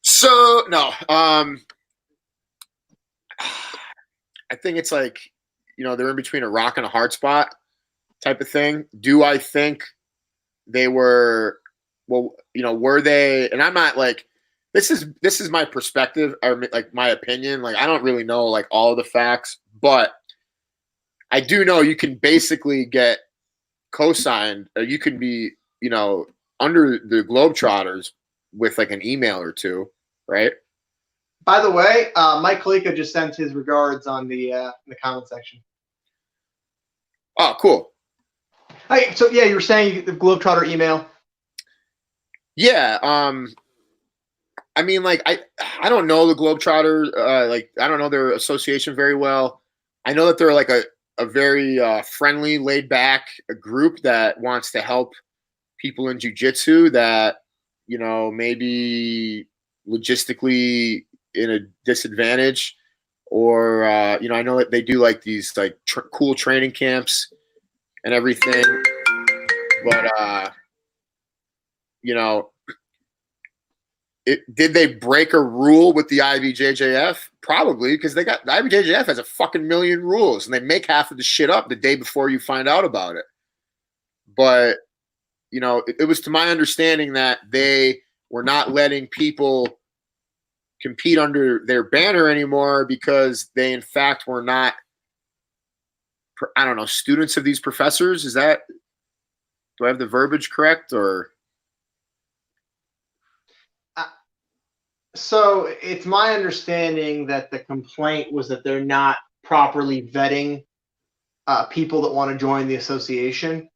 So no, I think it's like, they're in between a rock and a hard spot type of thing. Do I think they were, were they, and I'm not like, this is my perspective or like my opinion. Like, I don't really know like all of the facts, but I do know you can basically get co-signed, or you can be, under the Globetrotters with like an email or two, right? By the way, Mike Kalika just sent his regards on the comment section. Oh, cool. Hey, so yeah, you were saying the Globetrotter email. Yeah. I mean, like, I don't know the Globetrotter, like, I don't know their association very well. I know that they're like a very friendly, laid back group that wants to help people in jiu-jitsu that, maybe logistically in a disadvantage, or, I know that they do like these like cool training camps and everything, but, did they break a rule with the IBJJF? Probably, because the IBJJF has a fucking million rules, and they make half of the shit up the day before you find out about it. But, it was to my understanding that they were not letting people compete under their banner anymore because they, in fact, were not, I don't know, students of these professors. Do I have the verbiage correct, or? So it's my understanding that the complaint was that they're not properly vetting people that want to join the association.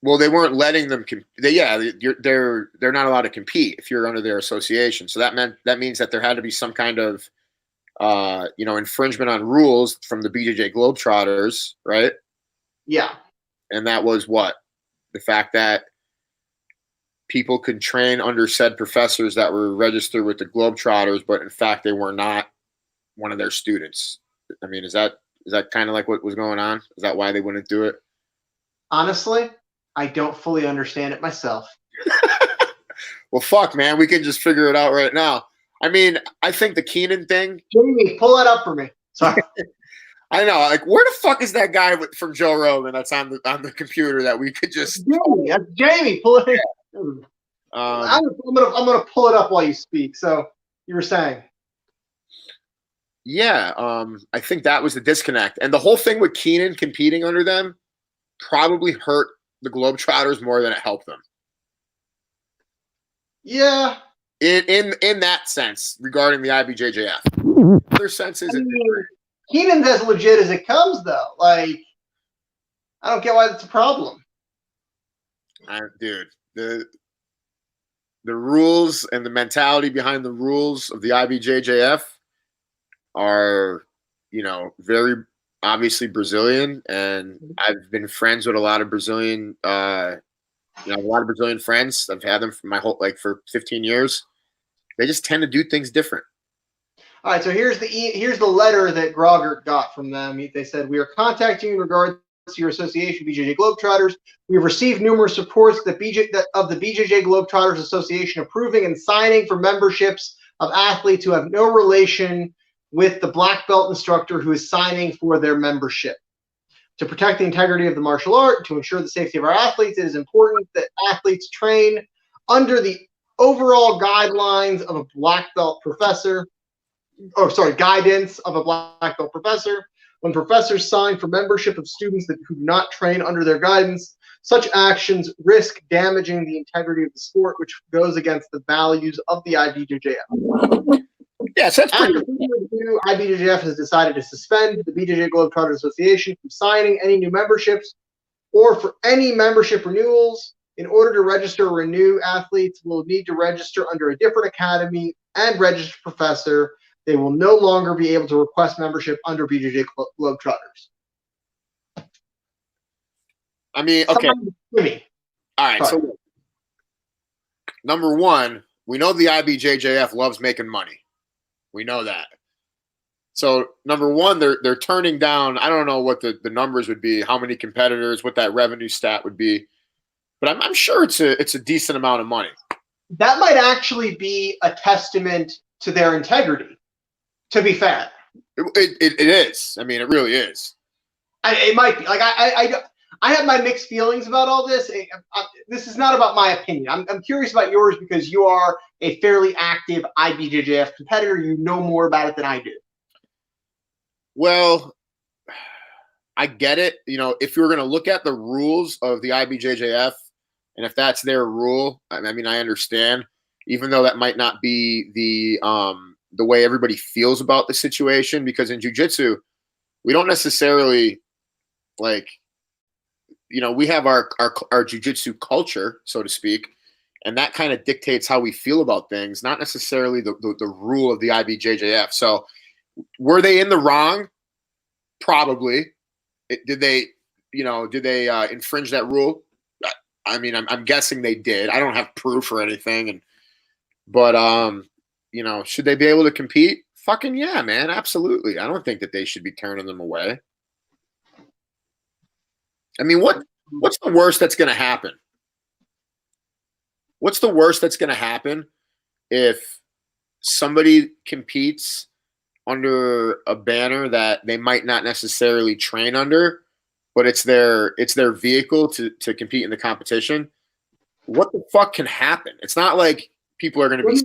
Well, they weren't letting them. They're not allowed to compete if you're under their association. So that means that there had to be some kind of, infringement on rules from the BJJ Globetrotters, right? Yeah. And that was what? The fact that people could train under said professors that were registered with the Globetrotters, but in fact they were not one of their students. I mean, is that kind of like what was going on? Is that why they wouldn't do it? Honestly, I don't fully understand it myself. Well, fuck, man, we can just figure it out right now. I mean, I think the Keenan thing. Jamie, pull that up for me. Sorry. I know, like, where the fuck is that guy from Joe Rogan that's on the computer that we could just? Jamie, pull it. Yeah. I'm gonna pull it up while you speak. So you were saying? Yeah, I think that was the disconnect, and the whole thing with Keenan competing under them probably hurt the Globetrotters more than it helped them. Yeah. In that sense, regarding the IBJJF, other senses. Keenan's as legit as it comes, though. Like, I don't get why that's a problem. Dude, the rules and the mentality behind the rules of the IBJJF are, very obviously Brazilian, and I've been friends with a lot of Brazilian, a lot of Brazilian friends. I've had them for my whole, for 15 years. They just tend to do things different. All right, so here's the letter that Groggert got from them. They said, "We are contacting you in regards to your association, BJJ Globetrotters. We have received numerous reports of the BJJ Globetrotters Association approving and signing for memberships of athletes who have no relation with the black belt instructor who is signing for their membership. To protect the integrity of the martial art, to ensure the safety of our athletes, it is important that athletes train under the overall guidelines of a black belt professor. Guidance of a black belt professor. When professors sign for membership of students who do not train under their guidance, such actions risk damaging the integrity of the sport, which goes against the values of the IBJJF." Yes, that's pretty After review, IBJJF has decided to suspend the BJJ Globetrotters Association from signing any new memberships or for any membership renewals. In order to register or renew, athletes will need to register under a different academy and registered professor. They will no longer be able to request membership under BJJ Globetrotters. I mean, okay. All right. Sorry. So, number one, we know the IBJJF loves making money. We know that. So, number one, they're turning down. I don't know what the numbers would be, how many competitors, what that revenue stat would be, but I'm sure it's a decent amount of money. That might actually be a testament to their integrity. To be fair, it is. I mean, it really is. It might be. Like I have my mixed feelings about all this. This is not about my opinion. I'm curious about yours because you are a fairly active IBJJF competitor. You know more about it than I do. Well, I get it. If you're going to look at the rules of the IBJJF, and if that's their rule, I mean, I understand. Even though that might not be the way everybody feels about the situation, because in jiu-jitsu, we don't necessarily we have our jiu-jitsu culture, so to speak, and that kind of dictates how we feel about things, not necessarily the rule of the IBJJF. So were they in the wrong? Probably. Did they infringe that rule? I mean, I'm guessing they did. I don't have proof or anything, but should they be able to compete? Fucking yeah, man, absolutely. I don't think that they should be turning them away. I mean, what's the worst that's going to happen? What's the worst that's going to happen if somebody competes under a banner that they might not necessarily train under, but it's their vehicle to compete in the competition? What the fuck can happen? It's not like people are going to be.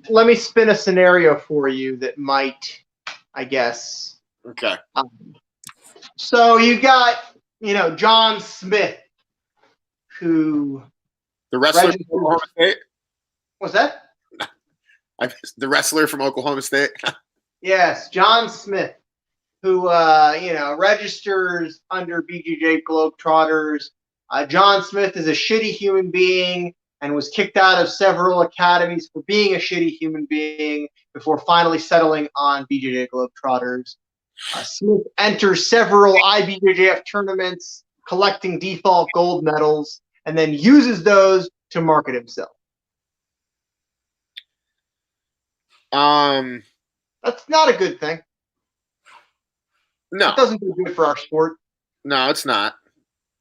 Let me spin a scenario for you that might, I guess. Okay. So you got John Smith, who the wrestler from Oklahoma State. What's that? The wrestler from Oklahoma State. Yes, John Smith, who registers under BJJ Globetrotters. John Smith is a shitty human being and was kicked out of several academies for being a shitty human being before finally settling on BJJ Globetrotters. Smith enters several IBJJF tournaments, collecting default gold medals, and then uses those to market himself. That's not a good thing. No. It doesn't do good for our sport. No, it's not.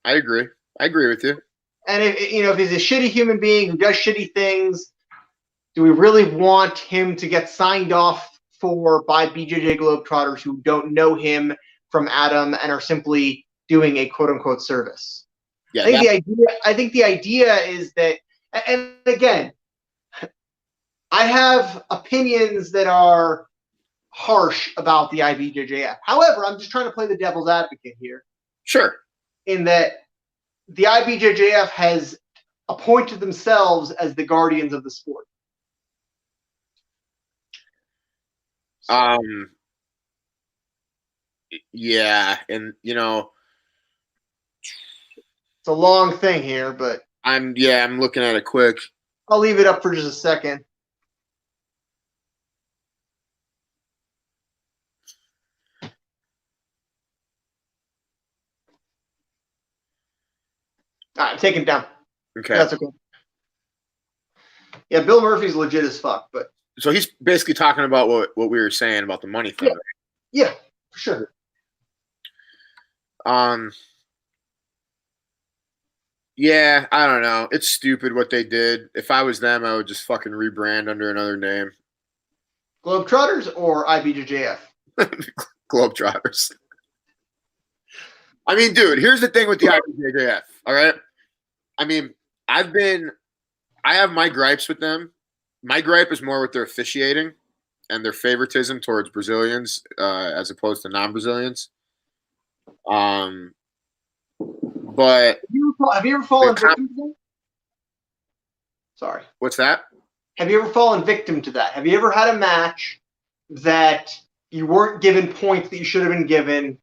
I agree. I agree with you. And if he's a shitty human being who does shitty things, do we really want him to get signed off by BJJ Globetrotters who don't know him from Adam and are simply doing a quote unquote service? Yeah, I think the idea is that, and again, I have opinions that are harsh about the IBJJF. However, I'm just trying to play the devil's advocate here. Sure. In that the IBJJF has appointed themselves as the guardians of the sport. Yeah, and it's a long thing here, but I'm looking at it quick. I'll leave it up for just a second. All right, I'm taking it down. Okay. That's okay. Yeah, Bill Murphy's legit as fuck, but so he's basically talking about what we were saying about the money thing. Yeah, for sure. Yeah, I don't know. It's stupid what they did. If I was them, I would just fucking rebrand under another name. Globetrotters or IBJJF? Globetrotters. I mean, dude, here's the thing with the IBJJF, all right? I mean, I have my gripes with them. My gripe is more with their officiating and their favoritism towards Brazilians as opposed to non-Brazilians. But have you ever fallen victim to that? Sorry. What's that? Have you ever fallen victim to that? Have you ever had a match that you weren't given points that you should have been given,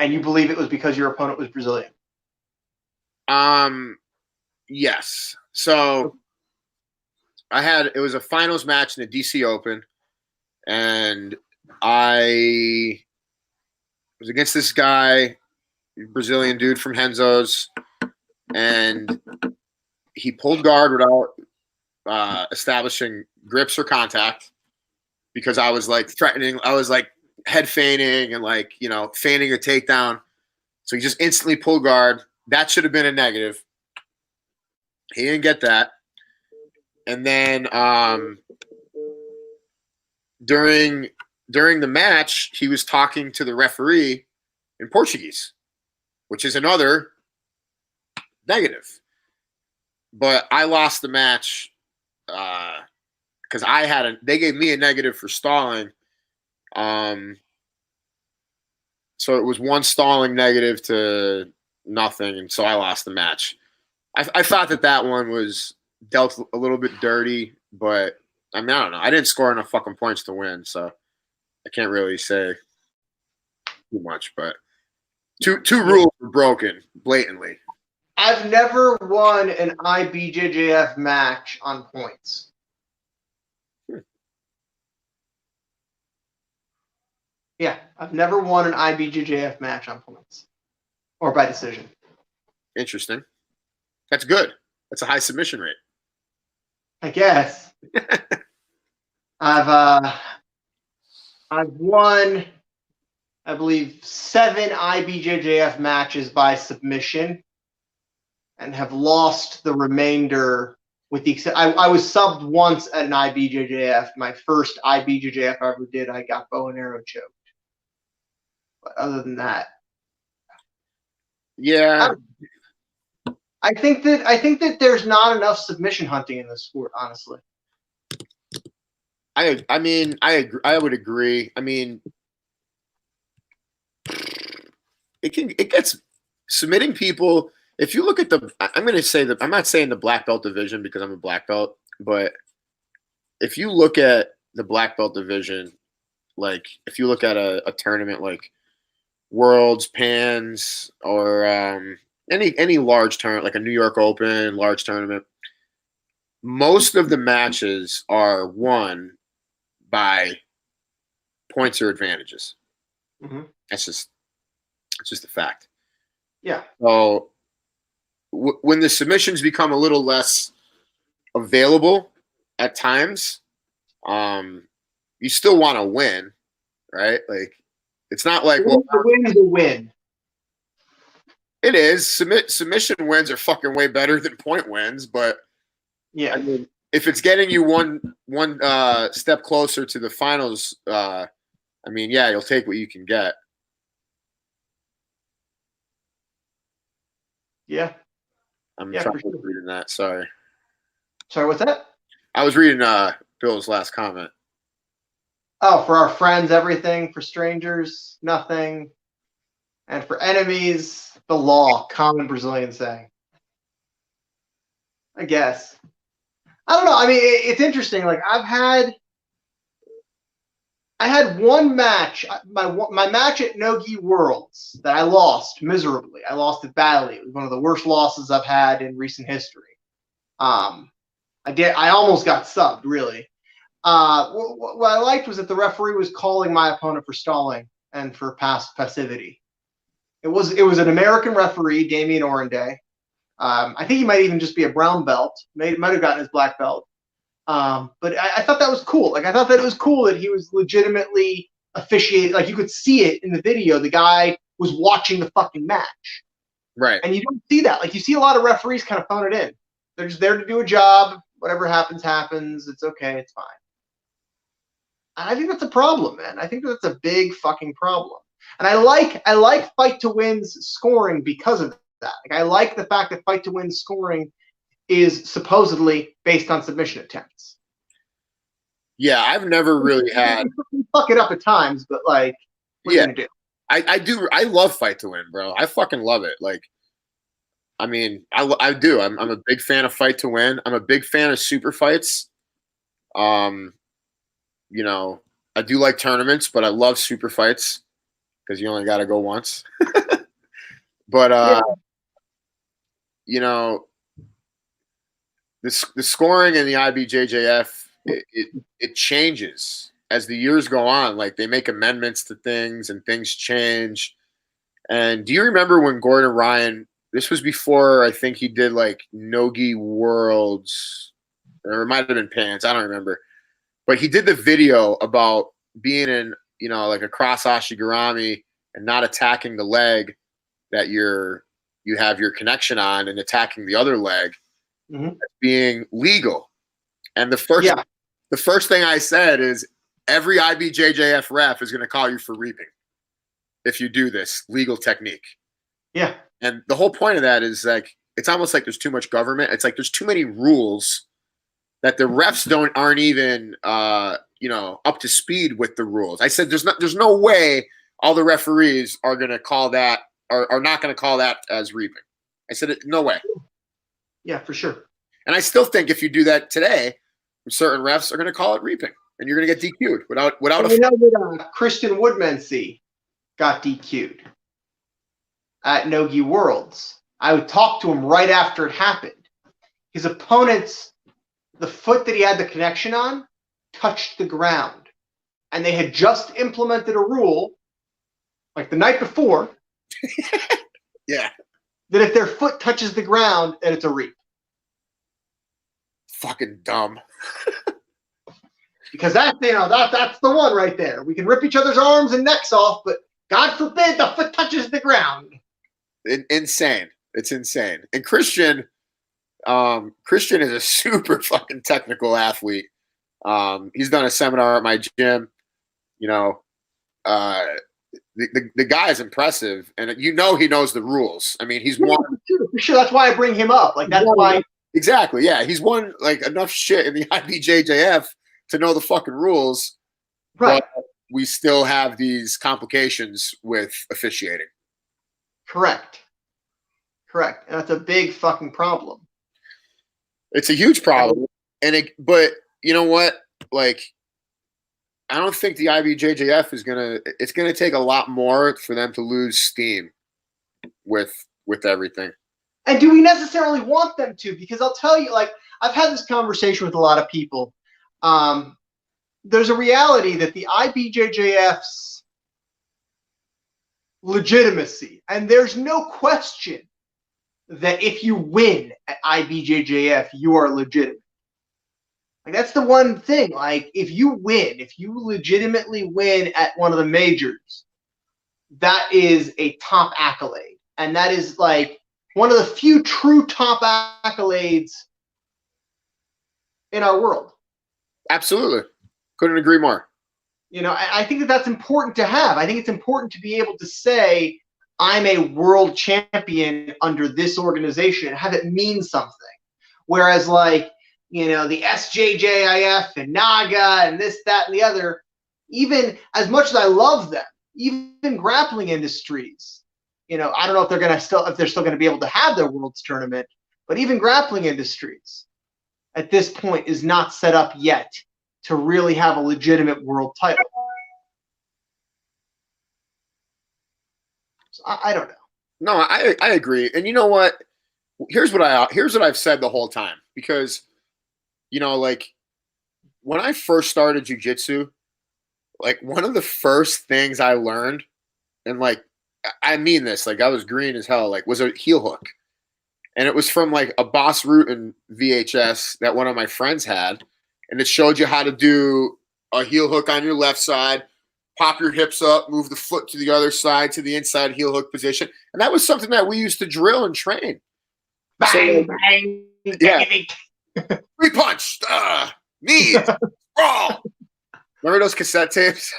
and you believe it was because your opponent was Brazilian? Yes. So it was a finals match in the DC Open, and I was against this guy, Brazilian dude from Henzo's, and he pulled guard without establishing grips or contact because I was like threatening. I was like head feigning and feigning a takedown. So he just instantly pulled guard. That should have been a negative. He didn't get that. And then during the match, he was talking to the referee in Portuguese, which is another negative. But I lost the match because they gave me a negative for stalling. So it was one stalling negative to nothing, and so I lost the match. I thought that one was dealt a little bit dirty, but I mean, I don't know. I didn't score enough fucking points to win, so I can't really say too much. But two rules were broken blatantly. I've never won an IBJJF match on points. Yeah, I've never won an IBJJF match on points or by decision. Interesting. That's good. That's a high submission rate. I guess. I've won, I believe, 7 IBJJF matches by submission, and have lost the remainder. With the I was subbed once at an IBJJF. My first IBJJF I ever did, I got bow and arrow choked. But other than that, yeah. I think that there's not enough submission hunting in this sport, honestly. I mean, I agree. I would agree. I mean, it gets submitting people. If you look at I'm going to say that I'm not saying the black belt division because I'm a black belt, but if you look at the black belt division, like if you look at a tournament like Worlds, Pans, or any large tournament like a New York Open large tournament, most of the matches are won by points or advantages. Mm-hmm. It's just a fact. Yeah. So when the submissions become a little less available at times, you still want to win, right? Like, it's not like, well, The win is a win. it is. Submission wins are fucking way better than point wins, but Yeah. I mean, if it's getting you one step closer to the finals, I mean, yeah, you'll take what you can get. Yeah. I'm Yeah, trying for to sure. read that. Sorry. Sorry, what's that? I was reading Bill's last comment. Oh, for our friends, everything. For strangers, nothing. And for enemies, the law. Common Brazilian saying. I guess. I don't know. I mean, it's interesting. Like I had one match, my match at Nogi Worlds that I lost miserably. I lost it badly. It was one of the worst losses I've had in recent history. I almost got subbed, really. What I liked was that the referee was calling my opponent for stalling and for passivity. It was an American referee, Damian Orenday. I think he might even just be a brown belt. Might have gotten his black belt. But I thought that was cool. Like I thought that it was cool that he was legitimately officiating. Like you could see it in the video. The guy was watching the fucking match. Right. And you don't see that. Like you see a lot of referees kind of phone it in. They're just there to do a job. Whatever happens, happens. It's okay. It's fine. And I think that's a problem, man. I think that's a big fucking problem. And I like Fight to Win's scoring because of that. Like I like the fact that Fight to Win's scoring is supposedly based on submission attempts. Yeah, I've never really had. Fuck it up at times, but like, what are you gonna do? I do. I love Fight to Win, bro. I fucking love it. Like, I mean, I do. I'm a big fan of Fight to Win. I'm a big fan of super fights. You know, I do like tournaments, but I love super fights because you only got to go once. But you know, the scoring in the IBJJF it changes as the years go on. Like they make amendments to things and things change. And do you remember when Gordon Ryan? This was before I think he did like Nogi Worlds, or it might have been Pants. I don't remember. But he did the video about being in, you know, like a cross ashigarami and not attacking the leg that you have your connection on and attacking the other leg being legal. And the first thing I said is every IBJJF ref is going to call you for reaping if you do this legal technique. Yeah. And the whole point of that is like it's almost like there's too much government. It's like there's too many rules that the refs aren't even you know, up to speed with the rules. I said there's no way all the referees are going to call that are not going to call that as reaping. I said no way. Yeah, for sure. And I still think if you do that today, certain refs are going to call it reaping, and you're going to get DQ'd without. You know that Christian Woodmansee got DQ'd at Nogi Worlds. I would talk to him right after it happened. His opponent's the foot that he had the connection on touched the ground, and they had just implemented a rule, like the night before. Yeah. That if their foot touches the ground, then it's a reap. Fucking dumb. Because that's the one right there. We can rip each other's arms and necks off, but God forbid the foot touches the ground. Insane. It's insane. And Christian is a super fucking technical athlete. He's done a seminar at my gym. You know, the guy is impressive, and you know he knows the rules. I mean, he's won. For sure, that's why I bring him up. Like that's why. Exactly. Yeah, he's won like enough shit in the IBJJF to know the fucking rules. Right. But we still have these complications with officiating. Correct. And that's a big fucking problem. It's a huge problem. But you know what? Like, I don't think the IBJJF it's gonna take a lot more for them to lose steam with everything. And do we necessarily want them to? Because I'll tell you, like, I've had this conversation with a lot of people. There's a reality that the IBJJF's legitimacy, and there's no question that if you win at IBJJF, you are legitimate. Like that's the one thing. Like if you legitimately win at one of the majors, that is a top accolade. And that is like one of the few true top accolades in our world. Absolutely. Couldn't agree more. You know, I think that that's important to have. I think it's important to be able to say, I'm a world champion under this organization, have it mean something. Whereas, like, you know, the SJJIF and NAGA and this, that, and the other, even as much as I love them, even grappling industries, you know, I don't know if they're still going to be able to have their world's tournament, but even grappling industries at this point is not set up yet to really have a legitimate world title. So I don't know. No, I agree. And you know what? Here's what I've said the whole time, because, you know, like when I first started jiu-jitsu, like one of the first things I learned, and like I mean this, like I was green as hell, like was a heel hook. And it was from like a Boss Rutan VHS that one of my friends had. And it showed you how to do a heel hook on your left side, pop your hips up, move the foot to the other side to the inside heel hook position. And that was something that we used to drill and train. Bang, so, bang, yeah. Three punch, knees, brawl. Remember those cassette tapes?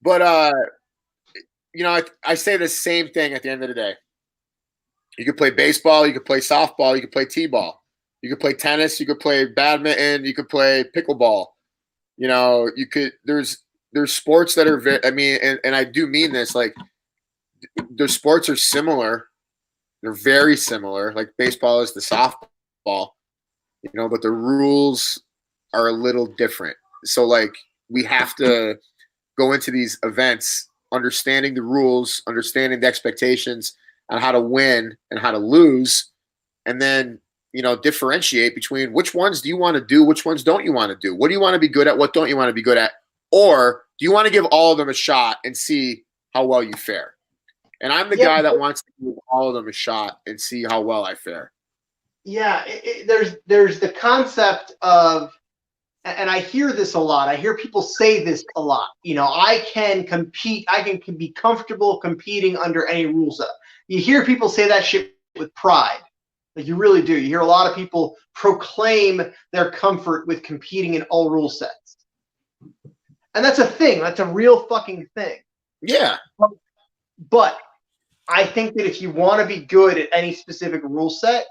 But, you know, I say the same thing at the end of the day. You could play baseball, you could play softball, you could play t-ball. You could play tennis, you could play badminton, you could play pickleball. You know, you could, there's sports that are, I mean, and I do mean this, like, the sports are similar. They're very similar. Like baseball is the softball, you know, but the rules are a little different. So, like, we have to go into these events understanding the rules, understanding the expectations on how to win and how to lose, and then, you know, differentiate between which ones do you want to do, which ones don't you want to do, what do you want to be good at, what don't you want to be good at, or do you want to give all of them a shot and see how well you fare? And I'm the guy that wants to give all of them a shot and see how well I fare. Yeah, there's the concept of, and I hear this a lot. I hear people say this a lot. You know, I can compete. I can be comfortable competing under any rule set. You hear people say that shit with pride. Like you really do. You hear a lot of people proclaim their comfort with competing in all rule sets. And that's a thing. That's a real fucking thing. Yeah. But I think that if you want to be good at any specific rule set,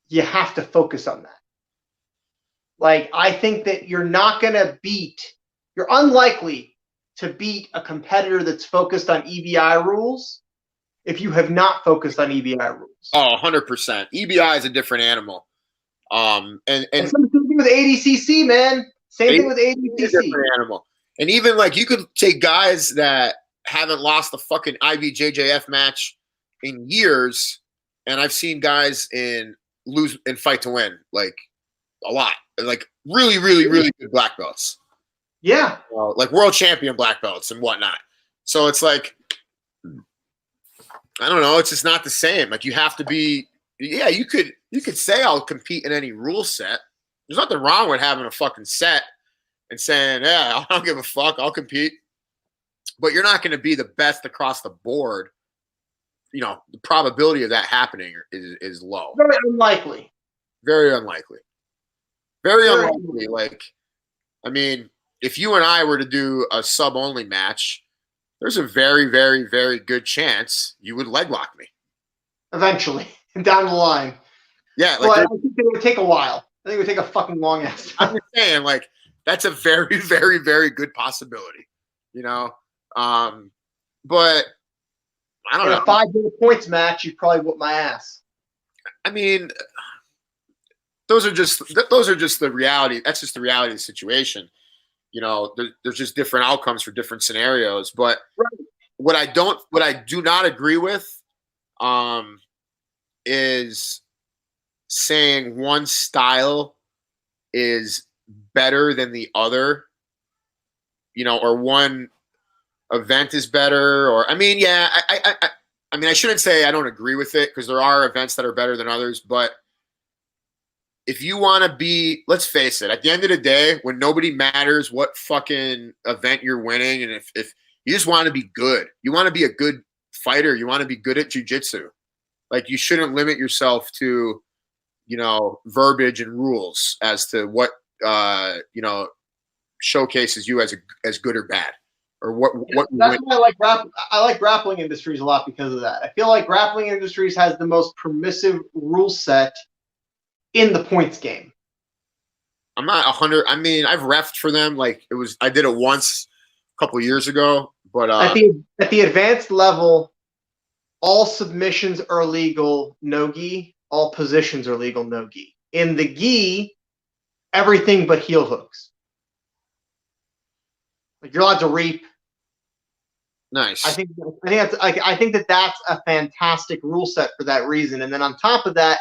you have to focus on that. Like, I think that you're unlikely to beat a competitor that's focused on EBI rules if you have not focused on EBI rules. Oh, 100%. EBI is a different animal. And something to do with ADCC, man. Same thing with ADCC. Different animal. And even like you could take guys that haven't lost a fucking IBJJF match in years, and I've seen guys lose and fight to win, like a lot, like really, really, really good black belts. Yeah, like world champion black belts and whatnot. So it's like, I don't know, it's just not the same. Like you have to be. Yeah, you could say I'll compete in any rule set. There's nothing wrong with having a fucking set and saying, yeah, I don't give a fuck, I'll compete. But you're not going to be the best across the board. You know, the probability of that happening is low. Very unlikely. Very unlikely. Very unlikely. Like, I mean, if you and I were to do a sub-only match, there's a very, very, very good chance you would leg lock me. Eventually, down the line. Yeah. Like, I think it would take a while. I think it would take a fucking long ass time. I'm just saying, like, that's a very, very, very good possibility. You know? But I don't know. In a 5-minute points match, you'd probably whoop my ass. I mean, those are just the reality. That's just the reality of the situation. You know, there's just different outcomes for different scenarios. But what I do not agree with, is saying one style is better than the other. You know, or one event is better, or I mean, yeah, I mean, I shouldn't say I don't agree with it because there are events that are better than others, but if you want to be, let's face it, at the end of the day, when nobody matters what fucking event you're winning, and if you just want to be good, you want to be a good fighter, you want to be good at jiu-jitsu. Like, you shouldn't limit yourself to, verbiage and rules as to what, showcases you as good or bad, or what. That's why I like grappling industries a lot because of that. I feel like grappling industries has the most permissive rule set in the points game. I'm not 100. I mean, I've refed for them. Like, I did it once a couple years ago, but at the advanced level, all submissions are legal, no gi. All positions are legal, no gi. In the gi, everything but heel hooks. Like, you're allowed to reap. Nice. I think that's a fantastic rule set for that reason. And then on top of that,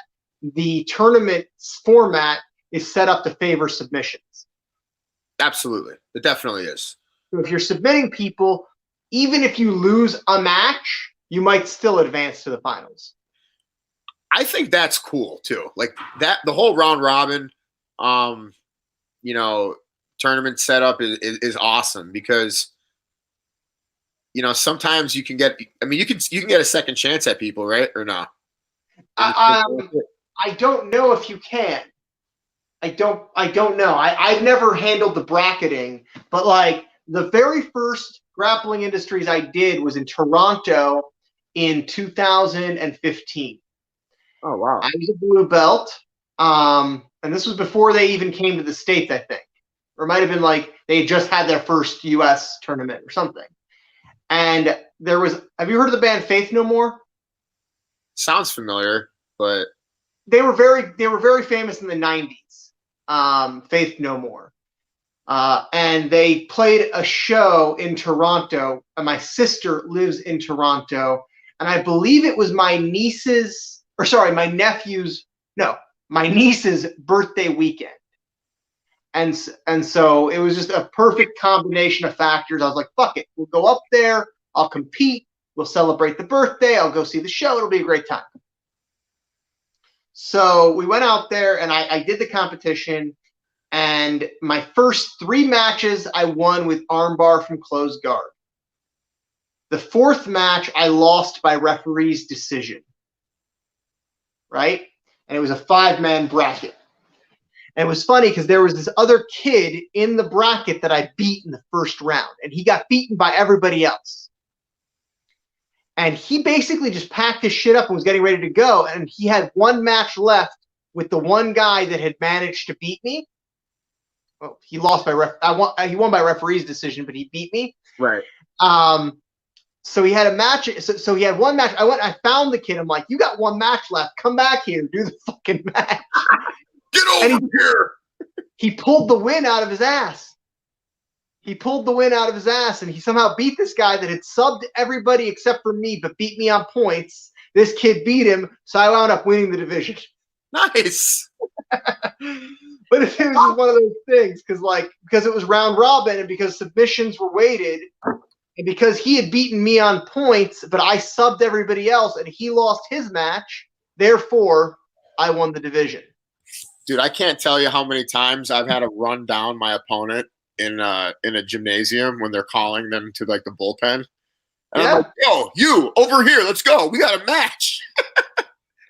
the tournament format is set up to favor submissions. Absolutely, it definitely is. So if you're submitting people, even if you lose a match, you might still advance to the finals. I think that's cool too. Like that, the whole round robin, tournament setup is awesome because, sometimes you can get. I mean, you can get a second chance at people, right? Or no? I don't know if you can. I don't know. I've never handled the bracketing, but like the very first grappling industries I did was in Toronto in 2015. Oh, wow. I was a blue belt. And this was before they even came to the States, I think. Or it might have been like they just had their first US tournament or something. And there was, have you heard of the band Faith No More? Sounds familiar, but they were very famous in the 90s. Faith No More. And they played a show in Toronto. And my sister lives in Toronto. And I believe it was my niece's birthday weekend. And so it was just a perfect combination of factors. I was like, fuck it. We'll go up there. I'll compete. We'll celebrate the birthday. I'll go see the show. It'll be a great time. So we went out there and I did the competition. And my first 3 matches I won with armbar from closed guard. The 4th match I lost by referee's decision. Right? And it was a 5-man bracket. And it was funny because there was this other kid in the bracket that I beat in the first round. And he got beaten by everybody else. And he basically just packed his shit up and was getting ready to go. And he had 1 match left with the one guy that had managed to beat me. Well, he lost by he won by referee's decision, but he beat me. Right. So he had a match. So he had 1 match. I found the kid. I'm like, you got 1 match left. Come back here and do the fucking match. Get over here. He pulled the win out of his ass. And he somehow beat this guy that had subbed everybody except for me, but beat me on points. This kid beat him, so I wound up winning the division. Nice. But it was just one of those things because it was round robin and because submissions were weighted and because he had beaten me on points, but I subbed everybody else and he lost his match. Therefore, I won the division. Dude, I can't tell you how many times I've had to run down my opponent in a gymnasium when they're calling them to like the bullpen. And I'm like, yo, you over here, let's go. We got a match.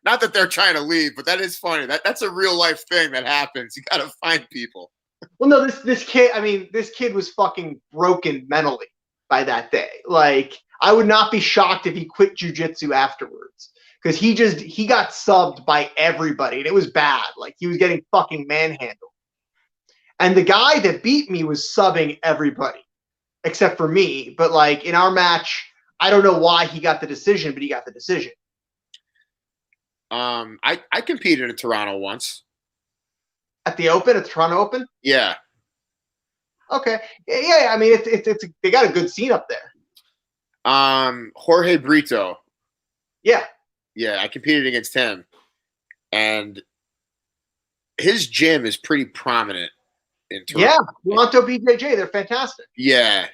Not that they're trying to leave, but that is funny. That's a real life thing that happens. You got to find people. Well, no, this kid was fucking broken mentally by that day. Like, I would not be shocked if he quit jiu-jitsu afterwards. Because he got subbed by everybody, and it was bad. Like, he was getting fucking manhandled. And the guy that beat me was subbing everybody, except for me. But, like, in our match, I don't know why he got the decision, but he got the decision. I competed in Toronto once. At the Toronto Open? Yeah. Okay. Yeah, I mean, it's they got a good scene up there. Jorge Brito. Yeah. Yeah, I competed against him, and his gym is pretty prominent in Toronto. Yeah, Toronto BJJ, they're fantastic. Yeah.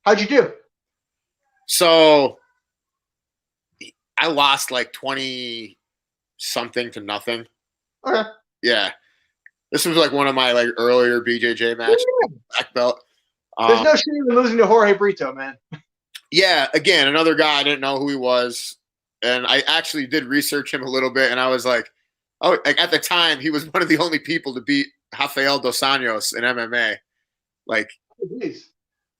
How'd you do? So I lost like 20-something to nothing. Okay. Yeah. This was like one of my like earlier BJJ matches, black belt. There's no shame in losing to Jorge Brito, man. Yeah, again, another guy I didn't know who he was, and I actually did research him a little bit, and I was like, oh, like at the time he was one of the only people to beat Rafael dos Anjos in MMA. Like,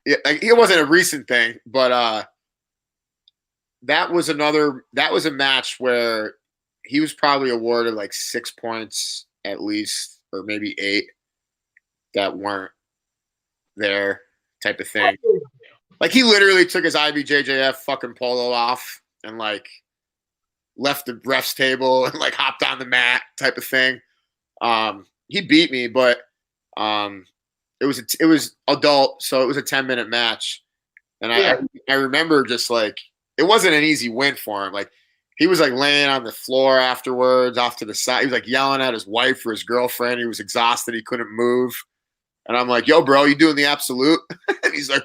yeah, like, it wasn't a recent thing, but that was a match where he was probably awarded like 6 points at least, or maybe 8 that weren't there, type of thing. Like, he literally took his IBJJF fucking polo off and like left the refs table and like hopped on the mat, type of thing. He beat me, but it was adult, so it was a 10-minute match, and I remember just like it wasn't an easy win for him. Like, he was like laying on the floor afterwards, off to the side. He was like yelling at his wife or his girlfriend. He was exhausted. He couldn't move. And I'm like, yo, bro, you doing the absolute? And he's like,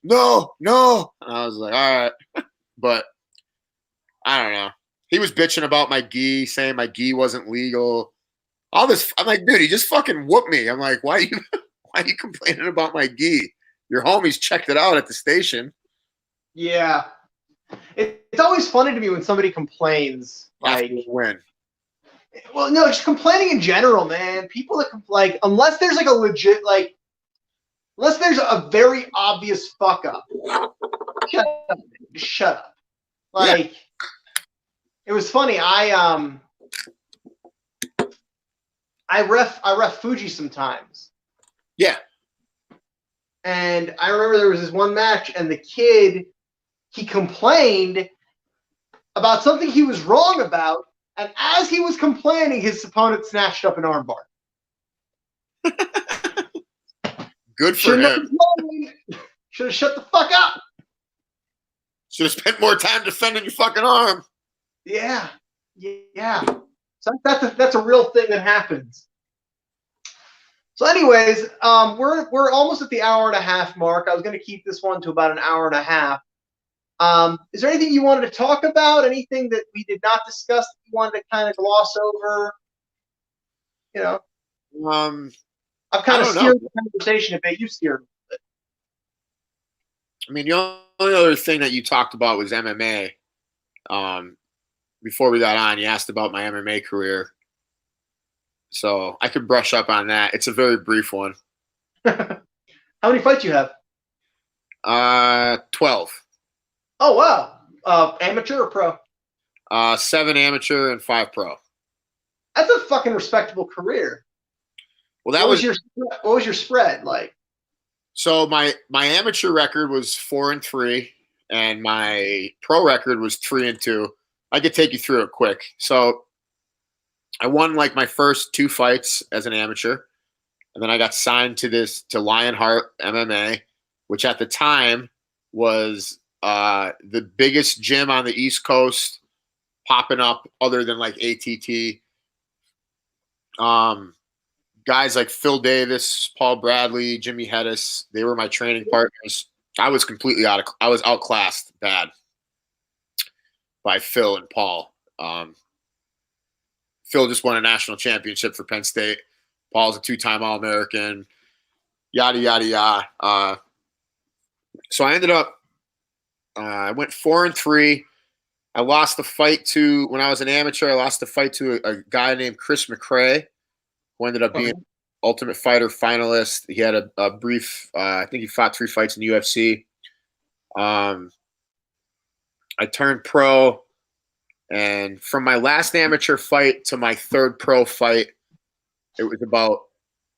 no. And I was like, all right. But I don't know. He was bitching about my gi, saying my gi wasn't legal. All this. I'm like, dude, he just fucking whooped me. I'm like, why are you complaining about my gi? Your homies checked it out at the station. Yeah. It's always funny to me when somebody complains. Like, when? Well, no, just complaining in general, man. People that like, unless there's like a legit, like, unless there's a very obvious fuck up. Shut up, man. Just shut up. Like, yeah. It was funny. I ref Fuji sometimes. Yeah. And I remember there was this one match, and the kid, he complained about something he was wrong about, and as he was complaining, his opponent snatched up an armbar. Good for him. Should have shut the fuck up. Should have spent more time defending your fucking arm. Yeah. So that's a real thing that happens. So anyways, we're almost at the hour and a half mark. I was going to keep this one to about an hour and a half. Is there anything you wanted to talk about? Anything that we did not discuss that you wanted to kind of gloss over? You know, I've kind of steered the conversation a bit. You steered a bit. I mean, the only other thing that you talked about was MMA. Before we got on, you asked about my MMA career. So I could brush up on that. It's a very brief one. How many fights you have? 12. Oh, wow. Amateur or pro? 7 amateur and 5 pro. That's a fucking respectable career. Well, what was your spread like? So my amateur record was 4-3, and my pro record was 3-2. I could take you through it quick. So I won like my first 2 fights as an amateur, and then I got signed to Lionheart MMA, which at the time was the biggest gym on the East Coast, popping up other than like ATT. Guys like Phil Davis, Paul Bradley, Jimmy Hedis, they were my training partners. I was completely I was outclassed bad by Phil and Paul. Phil just won a national championship for Penn State. Paul's a 2-time All-American, yada, yada, yada. So I ended up, I went 4-3. I lost the fight when I was an amateur, I lost the fight to a guy named Chris McRae, who ended up being Ultimate Fighter finalist. He had a brief, I think he fought 3 fights in the UFC. I turned pro, and from my last amateur fight to my 3rd pro fight, it was about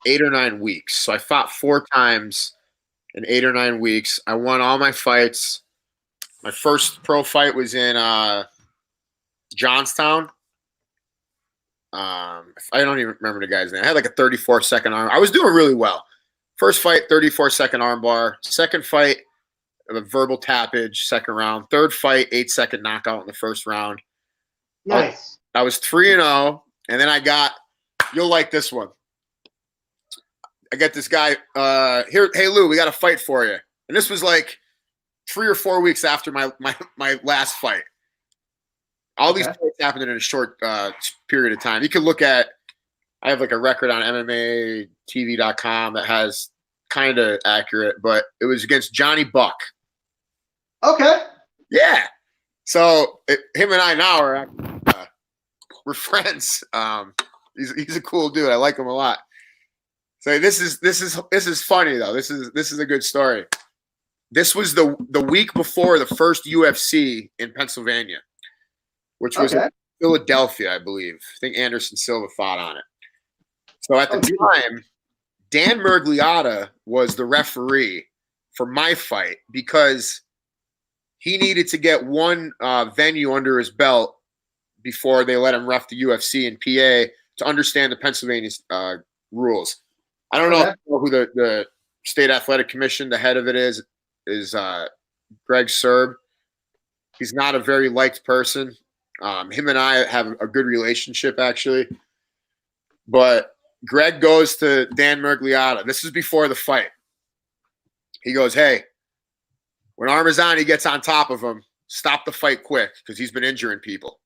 8 or 9 weeks. So I fought 4 times in 8 or 9 weeks. I won all my fights. My first pro fight was in Johnstown. I don't even remember the guy's name. I had like a 34-second arm. I was doing really well. First fight, 34-second arm bar. Second fight, a verbal tappage, second round. Third fight, 8-second knockout in the first round. Nice. I was 3-0, and then I got, you'll like this one. I got this guy here. Hey, Lou, we got a fight for you. And this was like 3 or 4 weeks after my last fight. All these fights happened in a short period of time. You can look at, I have like a record on MMATV.com that has kind of accurate, but it was against Johnny Buck. Okay. Yeah. So him and I now are we're friends. He's a cool dude. I like him a lot. So this is funny though. This is a good story. This was the week before the first UFC in Pennsylvania, which was in Philadelphia, I believe. I think Anderson Silva fought on it. So at the time, Dan Mergliotta was the referee for my fight because he needed to get one venue under his belt before they let him ref the UFC in PA to understand the Pennsylvania rules. I don't know who the State Athletic Commission, the head of it is Greg Serb. He's not a very liked person. Him and I have a good relationship, actually. But Greg goes to Dan Mergliotta. This is before the fight. He goes, hey, when Armezzani gets on top of him, stop the fight quick because he's been injuring people.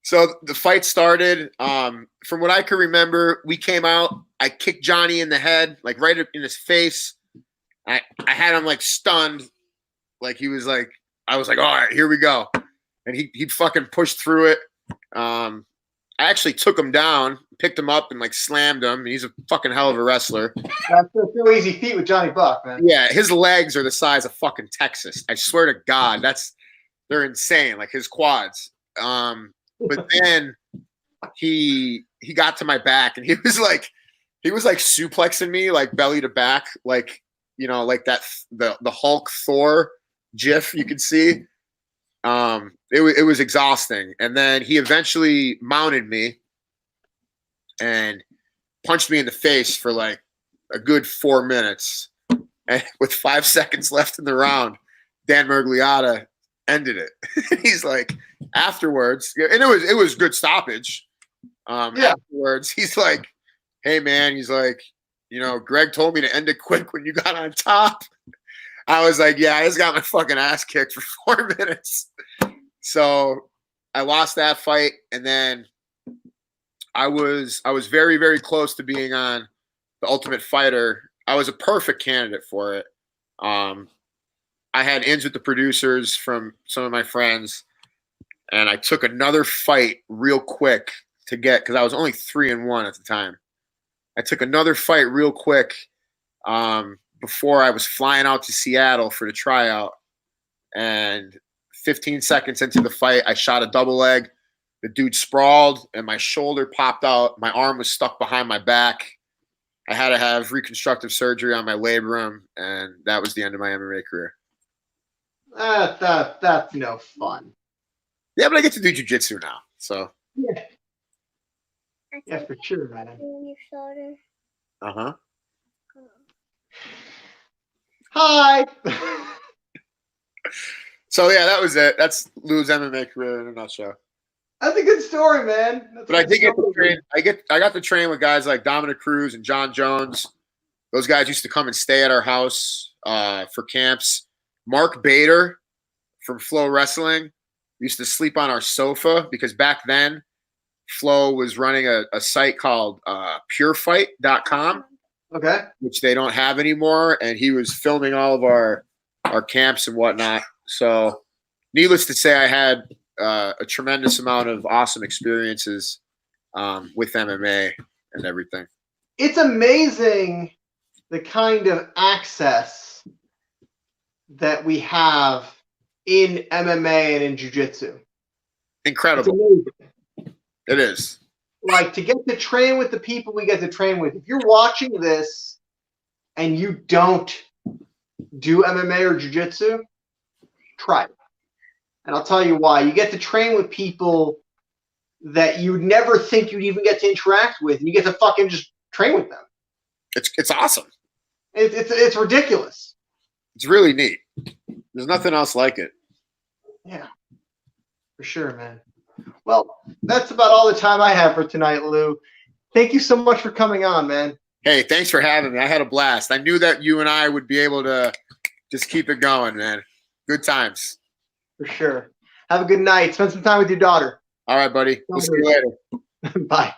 So the fight started. From what I can remember, we came out. I kicked Johnny in the head, like right in his face. I had him like stunned. Like he was like, I was like, all right, here we go. And he fucking pushed through it. I actually took him down, picked him up, and like slammed him. He's a fucking hell of a wrestler. That's no easy feat with Johnny Buck, man. Yeah, his legs are the size of fucking Texas. I swear to God, they're insane. Like his quads. But then he got to my back and he was like suplexing me like belly to back, like, you know, like that the Hulk Thor gif you could see. It was exhausting. And then he eventually mounted me and punched me in the face for like a good 4 minutes. And with 5 seconds left in the round, Dan Mergliotta ended it. He's like, afterwards, and it was good stoppage. Afterwards, he's like, hey man, he's like, you know, Greg told me to end it quick when you got on top. I was like, yeah, I just got my fucking ass kicked for 4 minutes. So I lost that fight, and then I was very, very close to being on The Ultimate Fighter. I was a perfect candidate for it. I had ins with the producers from some of my friends, and I took another fight real quick to get, because I was only 3-1 at the time. I took another fight real quick before I was flying out to Seattle for the tryout. And 15 seconds into the fight, I shot a double leg. The dude sprawled, and my shoulder popped out. My arm was stuck behind my back. I had to have reconstructive surgery on my labrum, and that was the end of my MMA career. That's no fun. Yeah, but I get to do jiu-jitsu now, so. Yeah, for sure, man. Your shoulder. Uh-huh. Hi. So yeah, that was it. That's Lou's MMA career in a nutshell. That's a good story, man. But I did get to train. I got to train with guys like Dominic Cruz and John Jones. Those guys used to come and stay at our house for camps. Mark Bader from Flow Wrestling used to sleep on our sofa because back then Flow was running a site called purefight.com, Okay. which they don't have anymore. And he was filming all of our camps and whatnot. So needless to say, I had a tremendous amount of awesome experiences with MMA and everything. It's amazing the kind of access that we have in MMA and in jiu-jitsu. Incredible. It's amazing. It is. Like, to get to train with the people we get to train with. If you're watching this and you don't do MMA or jiu-jitsu, try it. And I'll tell you why. You get to train with people that you would never think you'd even get to interact with, and you get to fucking just train with them. It's awesome. It's ridiculous. It's really neat. There's nothing else like it. Yeah, for sure, man. Well, that's about all the time I have for tonight, Lou. Thank you so much for coming on, man. Hey, thanks for having me. I had a blast. I knew that you and I would be able to just keep it going, man. Good times. For sure. Have a good night. Spend some time with your daughter. All right, buddy. We'll see you later. Bye.